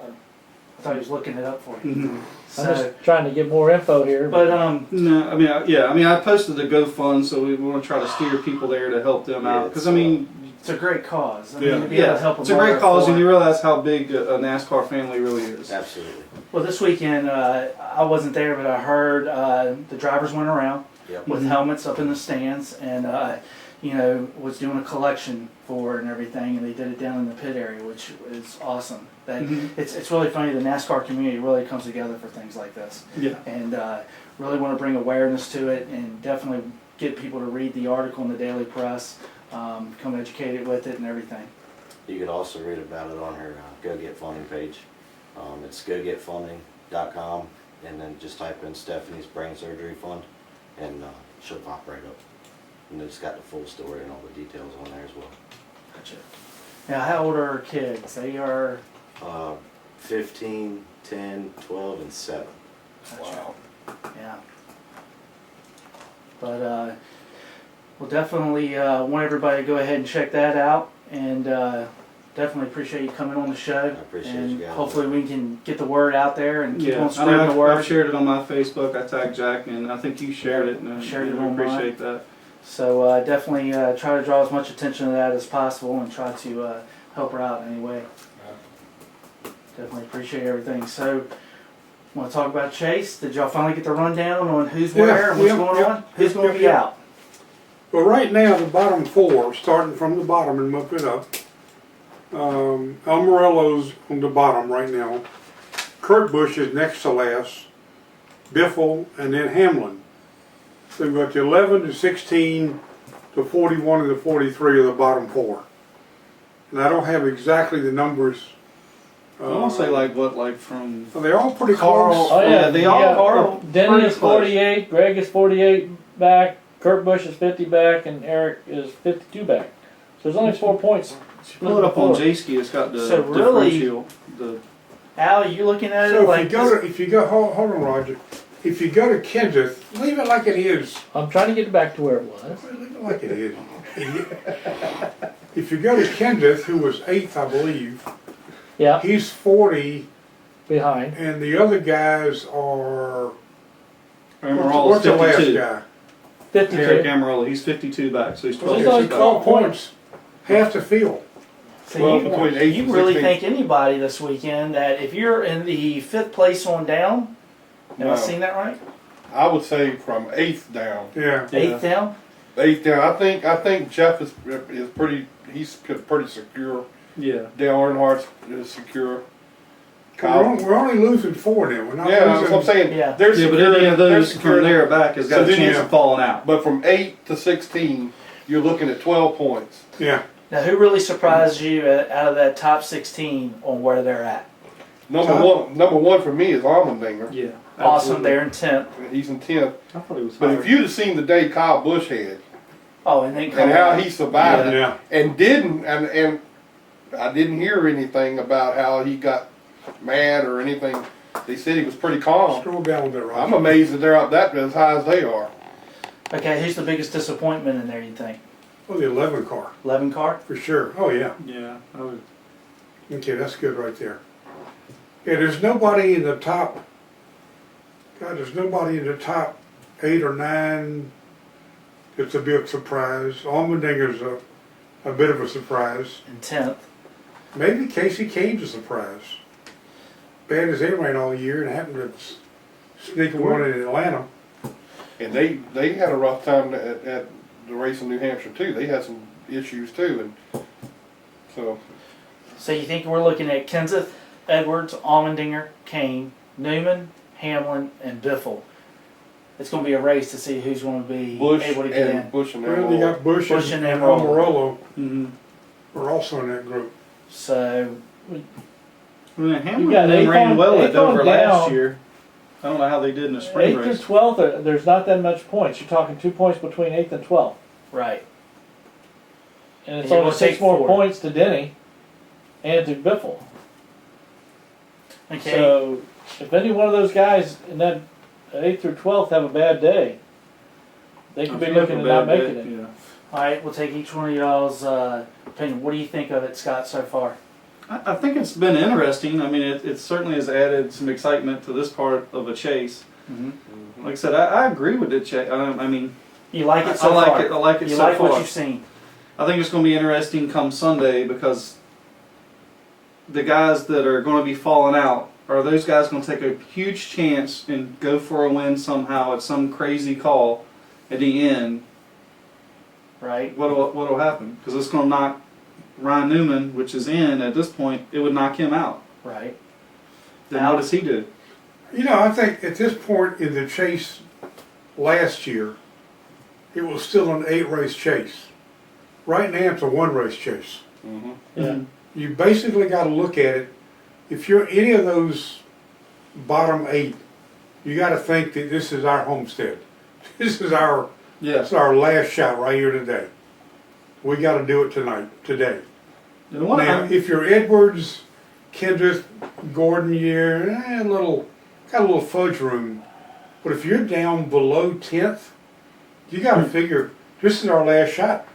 I thought he was looking it up for you.
Mm-hmm.
So,
I'm just trying to get more info here.
But
no, I mean, I posted the GoFund, so we want to try to steer people there to help them out, because I mean,
it's a great cause. I
mean,
to be able to help
it's a great cause, and you realize how big a NASCAR family really is.
Absolutely.
Well, this weekend I wasn't there, but I heard the drivers went around with helmets up in the stands, and was doing a collection for it and everything, and they did it down in the pit area, which is awesome. That it's really funny. The NASCAR community really comes together for things like this.
Yeah.
And really want to bring awareness to it, and definitely get people to read the article in the Daily Press, become educated with it and everything.
You could also read about it on her Go Get Funding page. It's gogetfunding.com, and then just type in Stephanie's brain surgery fund, and she'll pop right up. And it's got the full story and all the details on there as well.
Gotcha. Now, how old are our kids? They are
15, 10, 12, and 7.
Wow. Yeah. But we'll definitely want everybody to go ahead and check that out, and definitely appreciate you coming on the show.
I appreciate
and
you guys.
hopefully we can get the word out there and keep on
I
spreading
mean,
the word.
I've shared it on my Facebook. I tagged Jack, and I think you shared it. And
Shared it
I
on
appreciate that.
So definitely try to draw as much attention to that as possible and try to help her out in any way. Definitely appreciate everything. So, want to talk about Chase? Did y'all finally get the rundown on who's where and what's going on? Who's going to be out?
Well, right now, the bottom 4, starting from the bottom and moving up. Almiro's on the bottom right now. Kurt Busch is next to last. Biffle, and then Hamlin. So we've got the 11 to 16 to 41 and the 43 of the bottom 4. And I don't have exactly the numbers.
I want to say like from.
Well, they're all pretty
Carl.
close.
Oh yeah,
they all are
Denny
pretty
is
close.
48, Greg is 48 back, Kurt Busch is 50 back, and Eric is 52 back. So there's only 4 points.
Pull it up on J-Ski. It's got the
So really-
differential. The
Al, you looking at it
So
like
if you go, hold on, Roger. If you go to Kenseth, leave it like it is.
I'm trying to get back to where it was.
Leave it like it is. If you go to Kenseth, who was 8th, I believe,
Yeah,
he's 40,
behind.
and the other guys are.
Amarola
What's
is
the last
52.
guy?
52.
Eric Amarola, he's 52 back, so he's
Well,
12
he's
Okay,
only
so
12
points. Half the field.
so
Well,
you,
between 8
you
and
really
16.
think anybody this weekend that if you're in the 5th place on down, have I
No.
seen that right?
I would say from 8th down.
Yeah.
8th down?
8th down. I think Jeff is pretty. He's pretty secure.
Yeah.
Dale Earnhardt's is secure.
We're only losing 4 now. We're not
Yeah, that's
losing.
what I'm saying.
Yeah.
They're
Yeah, but
secure.
any of
they're
those
secure.
from there back has got
So
a
then
chance
you-
of falling out.
But from 8 to 16, you're looking at 12 points.
Yeah.
Now, who really surprised you out of that top 16 on where they're at?
Number one for me is Allmendinger.
Yeah.
Awesome, they're in 10th.
He's in 10th.
I thought he was
But
higher.
if you'd have seen the day Kyle Busch had
Oh, and then
and how he survived it,
Yeah.
and didn't, and I didn't hear anything about how he got mad or anything. They said he was pretty calm.
Scroll down there, Roger.
I'm amazed that they're up that as high as they are.
Okay, who's the biggest disappointment in there, you think?
Oh, the 11 car.
11 car?
For sure. Oh, yeah.
Yeah. I would.
Okay, that's good right there. Yeah, there's nobody in the top. God, there's nobody in the top 8 or 9. It's a big surprise. Allmendinger's a bit of a surprise.
In 10th.
Maybe Casey Kane's a surprise. Bad as they ran all year and happened to sneak one in Atlanta.
And they had a rough time at the race in New Hampshire too. They had some issues too, and so
So you think we're looking at Kenseth, Edwards, Allmendinger, Kane, Newman, Hamlin, and Biffle. It's going to be a race to see who's going to be
Busch
able to get in.
and Busch and
Well, you got Busch
Busch
and
and
Almirola
Mm-hmm.
are also in that group.
So,
I mean, Hamlin
got eighth
ran
on-
well
eighth
at Dover
on
last
down.
year. I don't know how they did in the spring
8th
race.
to 12th, there's not that much points. You're talking 2 points between 8th and 12th.
right.
And it's
And you're
only
gonna
6
take
more
4.
points to Denny and to Biffle.
Okay.
So if any one of those guys in that 8th through 12th have a bad day, they could be looking at not making it.
Yeah.
All right, we'll take each one of y'all's opinion. What do you think of it, Scott, so far?
I think it's been interesting. I mean, it certainly has added some excitement to this part of a chase.
Mm-hmm.
Like I said, I agree with the chase. I mean,
You like it so
I like
far?
it. I like it
You
so
like
far.
what you've seen?
I think it's going to be interesting come Sunday because the guys that are going to be falling out are those guys going to take a huge chance and go for a win somehow at some crazy call at the end.
Right.
What'll happen? Because it's going to knock Ryan Newman, which is in at this point, it would knock him out.
Right.
Then
Now-
what does he do?
You know, I think at this point in the chase last year, it was still an 8-race chase. Right now it's a 1-race chase.
mm-hmm.
Yeah.
You basically got to look at it if you're any of those bottom 8, you got to think that this is our homestead. This is our last shot right here today. We got to do it today. Now, if you're Edwards, Kendrick, Gordon, you're got a little fudge room. But if you're down below 10th, you got to figure this is our last shot.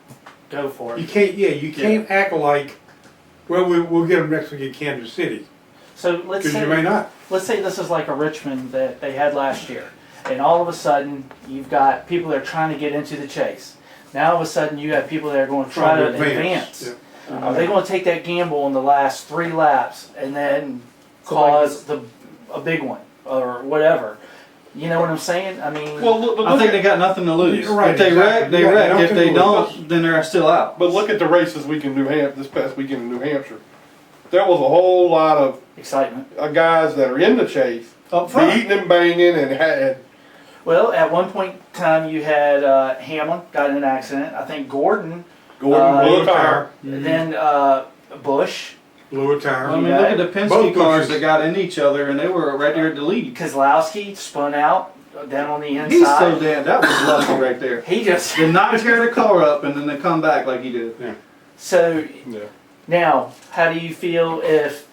Go for it.
You can't act like, well, we'll get them next week at Kansas City.
So let's say
you may not.
Let's say this is like a Richmond that they had last year, and all of a sudden you've got people that are trying to get into the chase. Now all of a sudden you have people that are going to try to advance. Yeah. Are they going to take that gamble in the last 3 laps and then cause a big one or whatever? You know what I'm saying? I mean,
I think they got nothing to lose.
Right,
if they wreck, they wreck. If they don't, then they're still out.
But look at the races this past weekend in New Hampshire. There was a whole lot of
excitement.
Guys that are in the chase, beating and banging and had.
Well, at one point in time, you had Hamlin got in an accident. I think Gordon
blew a tire.
Then Bush
blew a tire.
I mean, look at the Penske cars that got in each other, and they were right there at the lead.
Keselowski spun out down on the inside.
He's so damn. That was lucky right there.
He just
did not tear the car up, and then they come back like he did.
Yeah.
So now, how do you feel if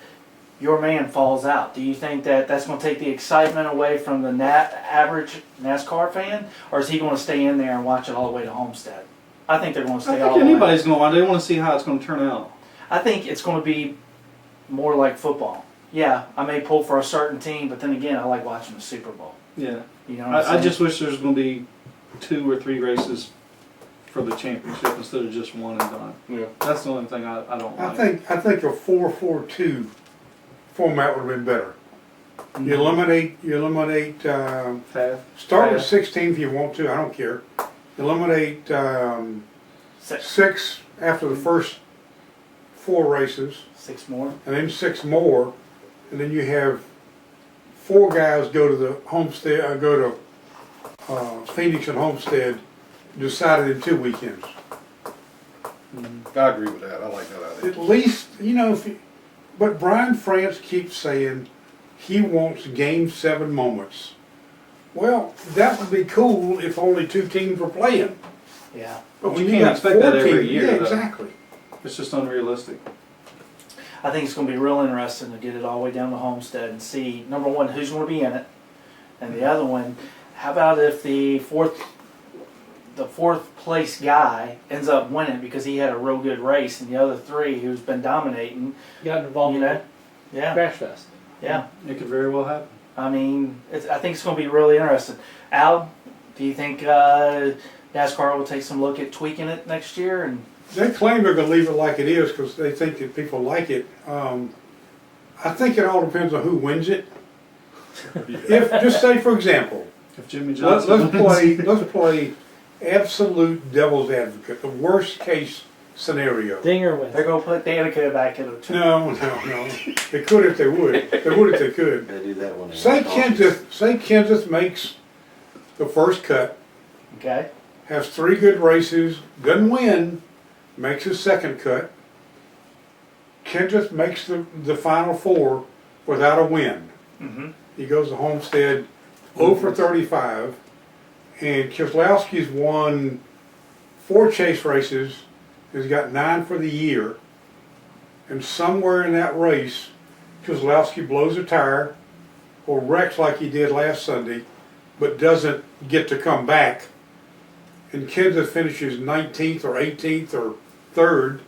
your man falls out? Do you think that that's going to take the excitement away from the average NASCAR fan, or is he going to stay in there and watch it all the way to Homestead? I think they're going to stay all the way.
I think anybody's going to want. They want to see how it's going to turn out.
I think it's going to be more like football. Yeah, I may pull for a certain team, but then again, I like watching the Super Bowl.
Yeah,
you know what I'm saying?
I just wish there's going to be 2 or 3 races for the championship instead of just one and done.
Yeah,
that's the only thing I don't like.
I think a 4-4-2 format would have been better.
Mm-hmm.
You eliminate. Start with 16 if you want to. I don't care. Eliminate 6 after the first 4 races.
6 more.
And then 6 more, and then you have 4 guys go to the Homestead. Go to Phoenix and Homestead. Decided in 2 weekends.
I agree with that. I like that idea.
At least, but Brian France keeps saying he wants Game 7 moments. Well, that would be cool if only 2 teams were playing.
Yeah.
But you can't expect that every year.
Yeah, exactly.
It's just unrealistic.
I think it's going to be real interesting to get it all the way down to Homestead and see, number one, who's going to be in it, and the other one, how about if the fourth place guy ends up winning because he had a real good race, and the other 3 who's been dominating
got involved in that crash fest.
Yeah,
it could very well happen.
I mean, I think it's going to be really interesting. Al, do you think NASCAR will take some look at tweaking it next year? And
they claim they're going to leave it like it is because they think that people like it. I think it all depends on who wins it. If just say, for example,
if Jimmy Johnson
let's play absolute devil's advocate, the worst case scenario.
Dinger wins.
They're going to put Danica back in it.
No. They could if they would. They would if they could.
They do that one.
Say Kansas makes the first cut.
Okay.
Has 3 good races, doesn't win, makes his second cut. Kansas makes the final 4 without a win.
Mm-hmm.
He goes to Homestead 0 for 35. And Keselowski's won 4 chase races. He's got 9 for the year. And somewhere in that race, Keselowski blows a tire or wrecks like he did last Sunday, but doesn't get to come back. And Kansas finishes 19th or 18th or 3rd.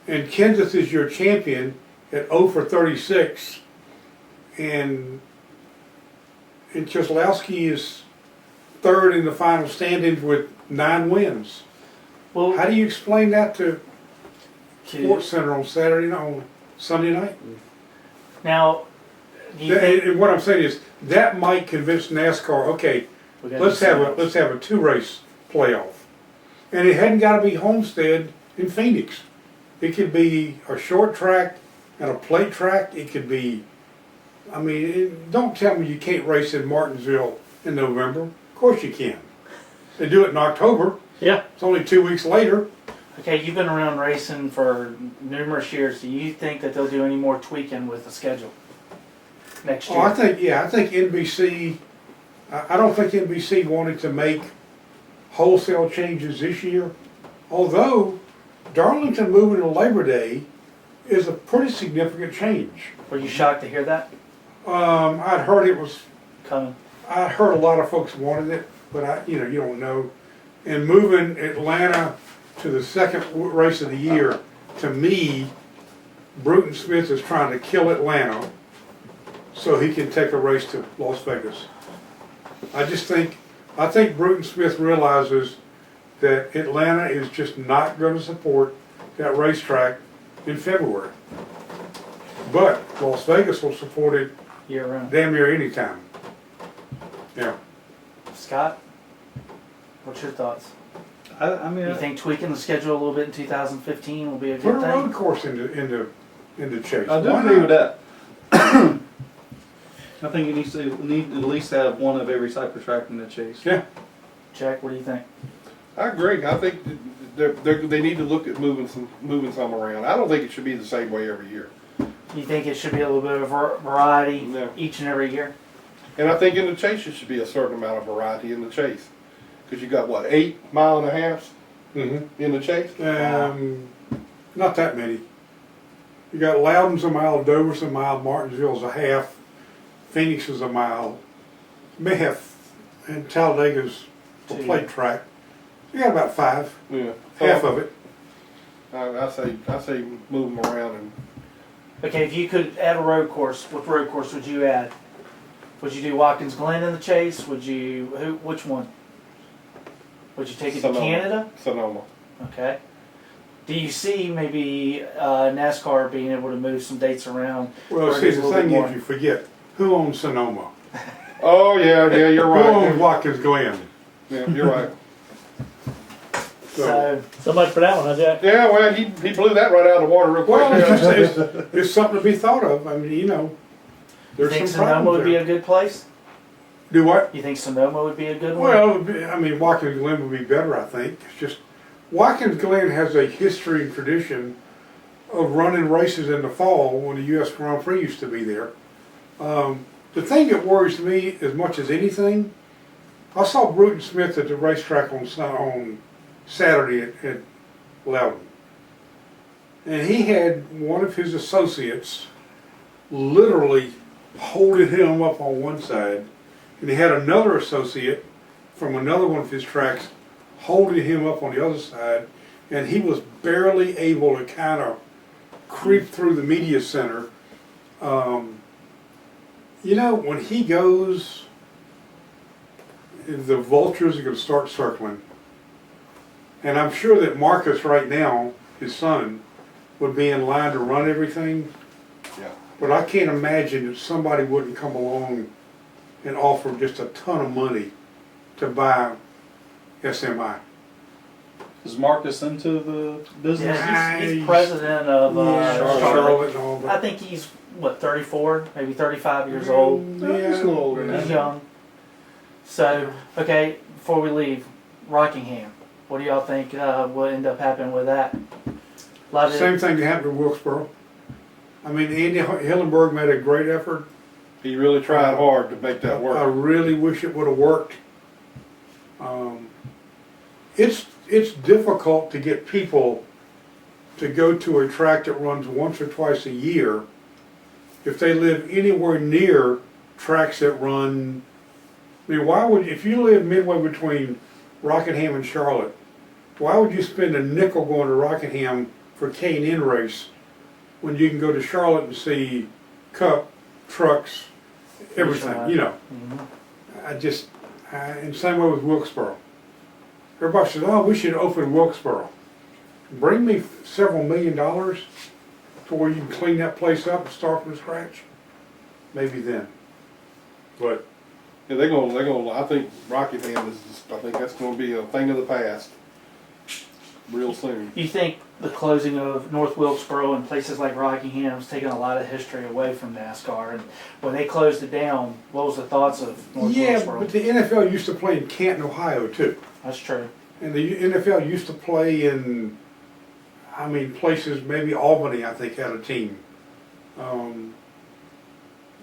And Kansas is your champion at 0 for 36. And Keselowski is 3rd in the final standings with 9 wins.
Well,
how do you explain that to Sports Center on Sunday night?
Now,
and what I'm saying is that might convince NASCAR. Okay, let's have a 2-race playoff, and it hadn't got to be Homestead in Phoenix. It could be a short track and a plate track. It could be. I mean, don't tell me you can't race in Martinsville in November. Of course you can. They do it in October.
Yeah.
It's only 2 weeks later.
Okay, you've been around racing for numerous years. Do you think that they'll do any more tweaking with the schedule next year?
Oh, I think NBC, I don't think NBC wanted to make wholesale changes this year. Although Darlington moving to Labor Day is a pretty significant change.
Were you shocked to hear that?
I'd heard it was
coming.
I heard a lot of folks wanted it, but you don't know. And moving Atlanta to the second race of the year, to me, Bruton Smith is trying to kill Atlanta so he can take a race to Las Vegas. I think Bruton Smith realizes that Atlanta is just not going to support that racetrack in February. But Las Vegas will support it
year round,
damn near any time. Yeah.
Scott, what's your thoughts?
I mean,
you think tweaking the schedule a little bit in 2015 will be a good
Put a
thing?
road course into Chase.
I do
Why
agree
not?
with that. I think you need to at least have one of every type of track in the Chase.
Yeah.
Jack, what do you think?
I agree. I think they need to look at moving some around. I don't think it should be the same way every year.
You think it should be a little bit of variety
Yeah.
each and every year?
And I think in the Chase it should be a certain amount of variety in the Chase. Because you got, what, 8 mile-and-a-halves in the Chase?
Not that many. You got Loudon's a mile, Dover's a mile, Martinsville's a half, Phoenix is a mile, and Talladega's a plate track. You got about 5.
Yeah.
Half of it.
I say move them around. And
Okay, if you could add a road course, what road course would you add? Would you do Watkins Glen in the Chase? Would you, which one? Would you take it to Canada?
Sonoma.
Okay. Do you see maybe NASCAR being able to move some dates around?
Well, see, the thing is, you forget, who owns Sonoma?
Oh, yeah, you're right.
Who owns Watkins Glen?
Yeah, you're right.
So much for that one, huh, Jack?
Yeah, well, he blew that right out of the water real quick.
Well, it's something to be thought of. I mean,
You
there's
think
some
Sonoma
problems
would be
there.
a good place?
Do what?
You think Sonoma would be a good one?
Well, I mean, Watkins Glen would be better, I think. It's just, Watkins Glen has a history and tradition of running races in the fall when the U.S. Grand Prix used to be there. The thing that worries me as much as anything, I saw Bruton Smith at the racetrack on Saturday at Loudon. And he had one of his associates literally holding him up on one side, and he had another associate from another one of his tracks holding him up on the other side, and he was barely able to kind of creep through the media center. When he goes, the vultures are going to start circling. And I'm sure that Marcus right now, his son, would be in line to run everything.
Yeah.
But I can't imagine that somebody wouldn't come along and offer just a ton of money to buy SMI.
Is Marcus into the business?
Yeah, he's president of
Charlotte and all that.
I think he's, 34, maybe 35 years old.
Yeah,
He's a little older
He's
now.
young. So, okay, before we leave, Rockingham. What do y'all think will end up happening with that?
Same thing that happened to Wilkesboro. I mean, Andy Hillenberg made a great effort.
He really tried hard to make that work.
I really wish it would have worked. It's difficult to get people to go to a track that runs once or twice a year if they live anywhere near tracks that run. I mean, if you live midway between Rockingham and Charlotte, why would you spend a nickel going to Rockingham for K&N race when you can go to Charlotte and see Cup, trucks, everything, and same way with Wilkesboro. Everybody says, oh, we should open Wilkesboro. Bring me several $1 million to where you can clean that place up and start from scratch. Maybe then. But
Yeah, they're gonna. I think Rockingham I think that's gonna be a thing of the past. Real soon.
You think the closing of North Wilkesboro and places like Rockingham has taken a lot of history away from NASCAR? And when they closed it down, what was the thoughts of North Wilkesboro?
but the NFL used to play in Canton, Ohio too.
That's true.
And the NFL used to play in I mean, places, maybe Albany, I think, had a team.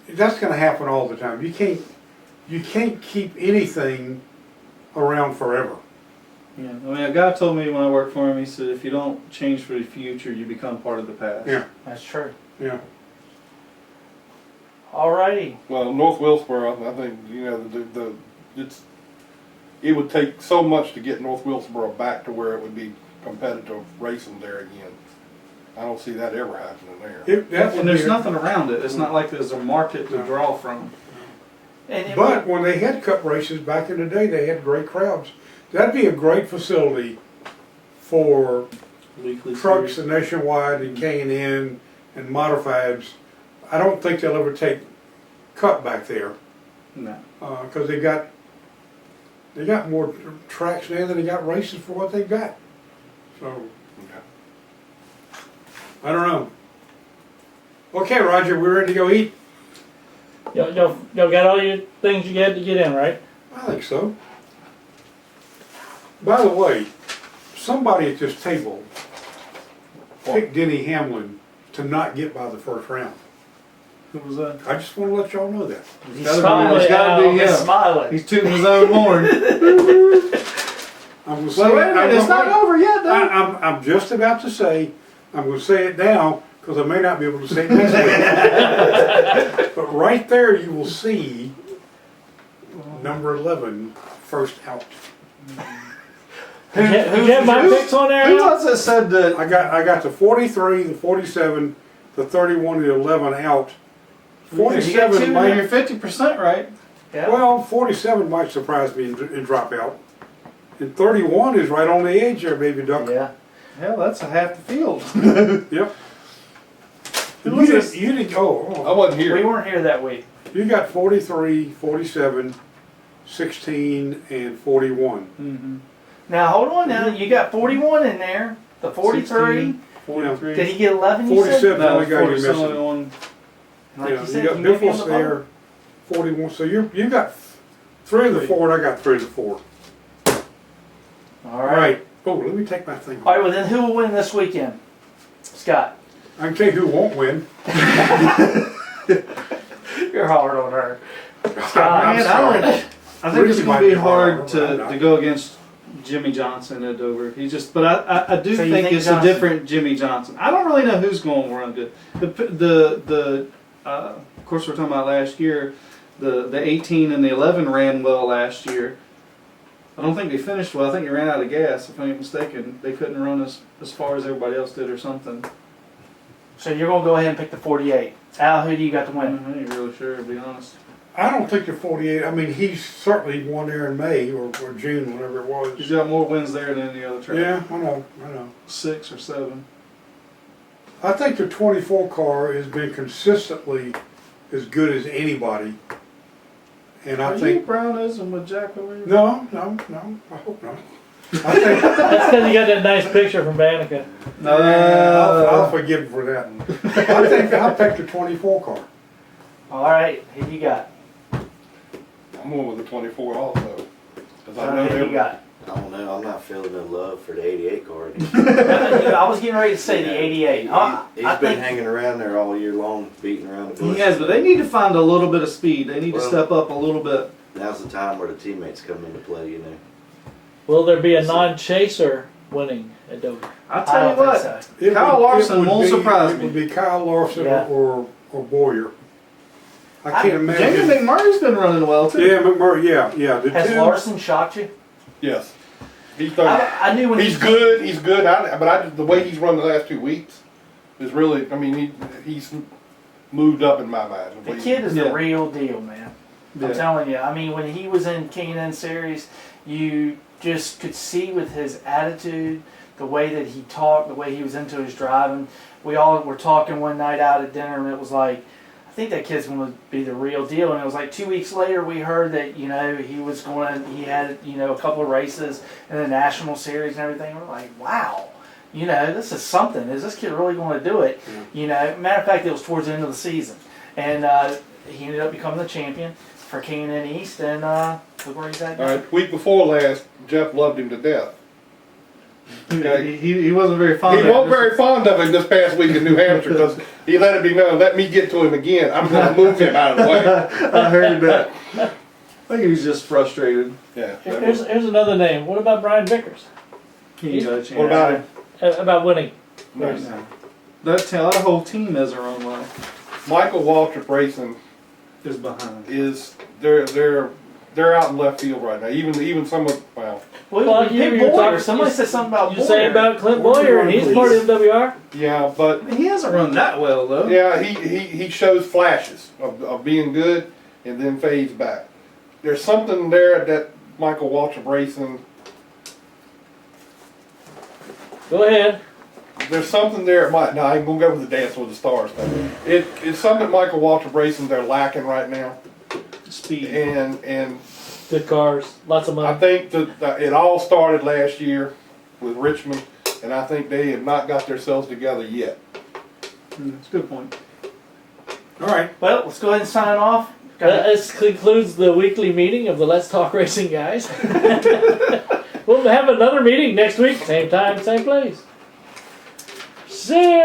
That's going to happen all the time. You can't keep anything around forever.
Yeah, I mean, a guy told me when I worked for him, he said, if you don't change for the future, you become part of the past.
Yeah.
That's true.
Yeah.
Alrighty.
Well, North Wilkesboro, I think, you know, it would take so much to get North Wilkesboro back to where it would be competitive racing there again. I don't see that ever happening there.
And there's nothing around it. It's not like there's a market to draw from.
But when they had cup races back in the day, they had great crowds. That'd be a great facility for trucks and Nationwide and K&N and modifieds. I don't think they'll ever take cup back there.
No.
Because they got more tracks now than they got races for what they've got. So, I don't know. Okay, Roger, we're ready to go eat?
Y'all got all your things you had to get in, right?
I think so. By the way, somebody at this table picked Denny Hamlin to not get by the first round.
Who was that?
I just want to let y'all know that.
He's smiling. He's smiling.
He's tooting his own horn.
I'm gonna
Well, wait a minute, it's not over yet, though.
I'm just about to say, I'm going to say it now because I may not be able to say it next week. But right there you will see number 11, first out.
Who had my picks on there?
Who was it said that?
I got the 43, the 47, the 31, the 11 out. 47 might.
You're 50% right.
Yeah.
Well, 47 might surprise me and drop out. And 31 is right on the edge there, baby duck.
Yeah.
Hell, that's a half the field.
Yep.
Who was this?
You didn't go.
I wasn't here.
We weren't here that week.
You got 43, 47, 16, and 41.
Mm-hmm.
Now hold on. Now you got 41 in there. The 43.
43.
Did he get 11? You
47
said?
only got you
47
missing.
on.
Like
Yeah,
you said,
you got
can give him
Biffles
the
there, 41. So you got 3 of the 4, and I got 3 of the 4.
vote? All right.
Right. Oh, let me take my thing.
All right. Well, then who will win this weekend? Scott.
I can tell you who won't win.
You're hard on her.
I'm sorry.
I think it's
Ricky
going
might
to be
be
hard
hard,
to go against Jimmy Johnson at Dover. He's just, but I do
So you
think
think
it's
Johnson?
a different Jimmy Johnson. I don't really know who's going to run good. Of course, we're talking about last year. The 18 and the 11 ran well last year. I don't think they finished well. I think they ran out of gas. If I'm not mistaken, they couldn't run as far as everybody else did or something.
So you're going to go ahead and pick the 48. Al, who do you got to win?
I ain't really sure, to be honest.
I don't think the 48. I mean, he's certainly won there in May or June, whenever it was.
He's got more wins there than any other track.
Yeah, I know.
6 or 7.
I think the 24 car has been consistently as good as anybody. And I
Are
think
you brownism with Jack over here?
no, I hope not. I think
That's because you got that nice picture from Banneker.
I'll forgive him for that. I think I'll pick the 24 car.
All right. Who you got?
I'm going with the 24 also. Because I
All
know
right, who you
they're.
got?
I don't know. I'm not feeling no love for the 88 car.
I was getting ready to say the 88.
He's
I
been
think
hanging around there all year long, beating around the bush.
He has, but they need to find a little bit of speed. They need to
Well-
step up a little bit.
Now's the time where the teammates come into play, you know.
Will there be a non-chaser winning at Dover?
I'll
I
tell you
don't
what,
think so.
It
Kyle
would-
Larson
it would
won't
be-
surprise
It
me.
would be Kyle Larson
Yeah.
or Boyer. I can't imagine.
Jamie McMurray's been running well too.
Yeah, McMurray. Yeah. The
Has
two.
Larson shocked you?
Yes. He's
I knew when
he's good. He's good. But the way he's run the last 2 weeks is really. I mean, he's moved up in my mind.
The kid is
Yeah.
the real deal, man. I'm
Yeah.
telling you. I mean, when he was in K&N Series, you just could see with his attitude, the way that he talked, the way he was into his driving. We all were talking one night out at dinner, and it was like, I think that kid's going to be the real deal. And it was like 2 weeks later, we heard that, he had, a couple of races in the National Series and everything. We're like, wow, this is something. Is this kid really going to do it? Matter of fact, it was towards the end of the season. And he ended up becoming the champion for K&N East. And look where he's at now.
All right. Week before last, Jeff loved him to death. Okay.
He wasn't very fond
He
of it.
wasn't very fond of him this past week in New Hampshire because he let it be known, let me get to him again. I'm going to move him out of the way.
I heard that. I think he was just frustrated.
Yeah.
Here's another name. What about Brian Vickers?
He ain't got a chance.
What about him?
About winning.
Nice.
That whole team has their own way.
Michael Waltrip Racing
Is behind.
is they're out in left field right now. Even some of
Well,
Well,
you
you're
Boyer.
talking-
Somebody said something about
You
Boyer.
say about Clint Boyer, and he's part of MWR.
yeah, but
He hasn't run that well though.
yeah, he shows flashes of being good and then fades back. There's something there that Michael Waltrip Racing.
Go ahead.
There's something there. It might. No, I'm gonna go with the Dance with the Stars thing. It's something Michael Waltrip Racing they're lacking right now,
Speed.
and
Good cars, lots of
I
money.
think that it all started last year with Richmond, and I think they have not got themselves together yet.
That's a good point.
All right.
Well, let's go ahead and sign off.
This concludes the weekly meeting of the Let's Talk Racing guys. We'll have another meeting next week, same time, same place. See ya.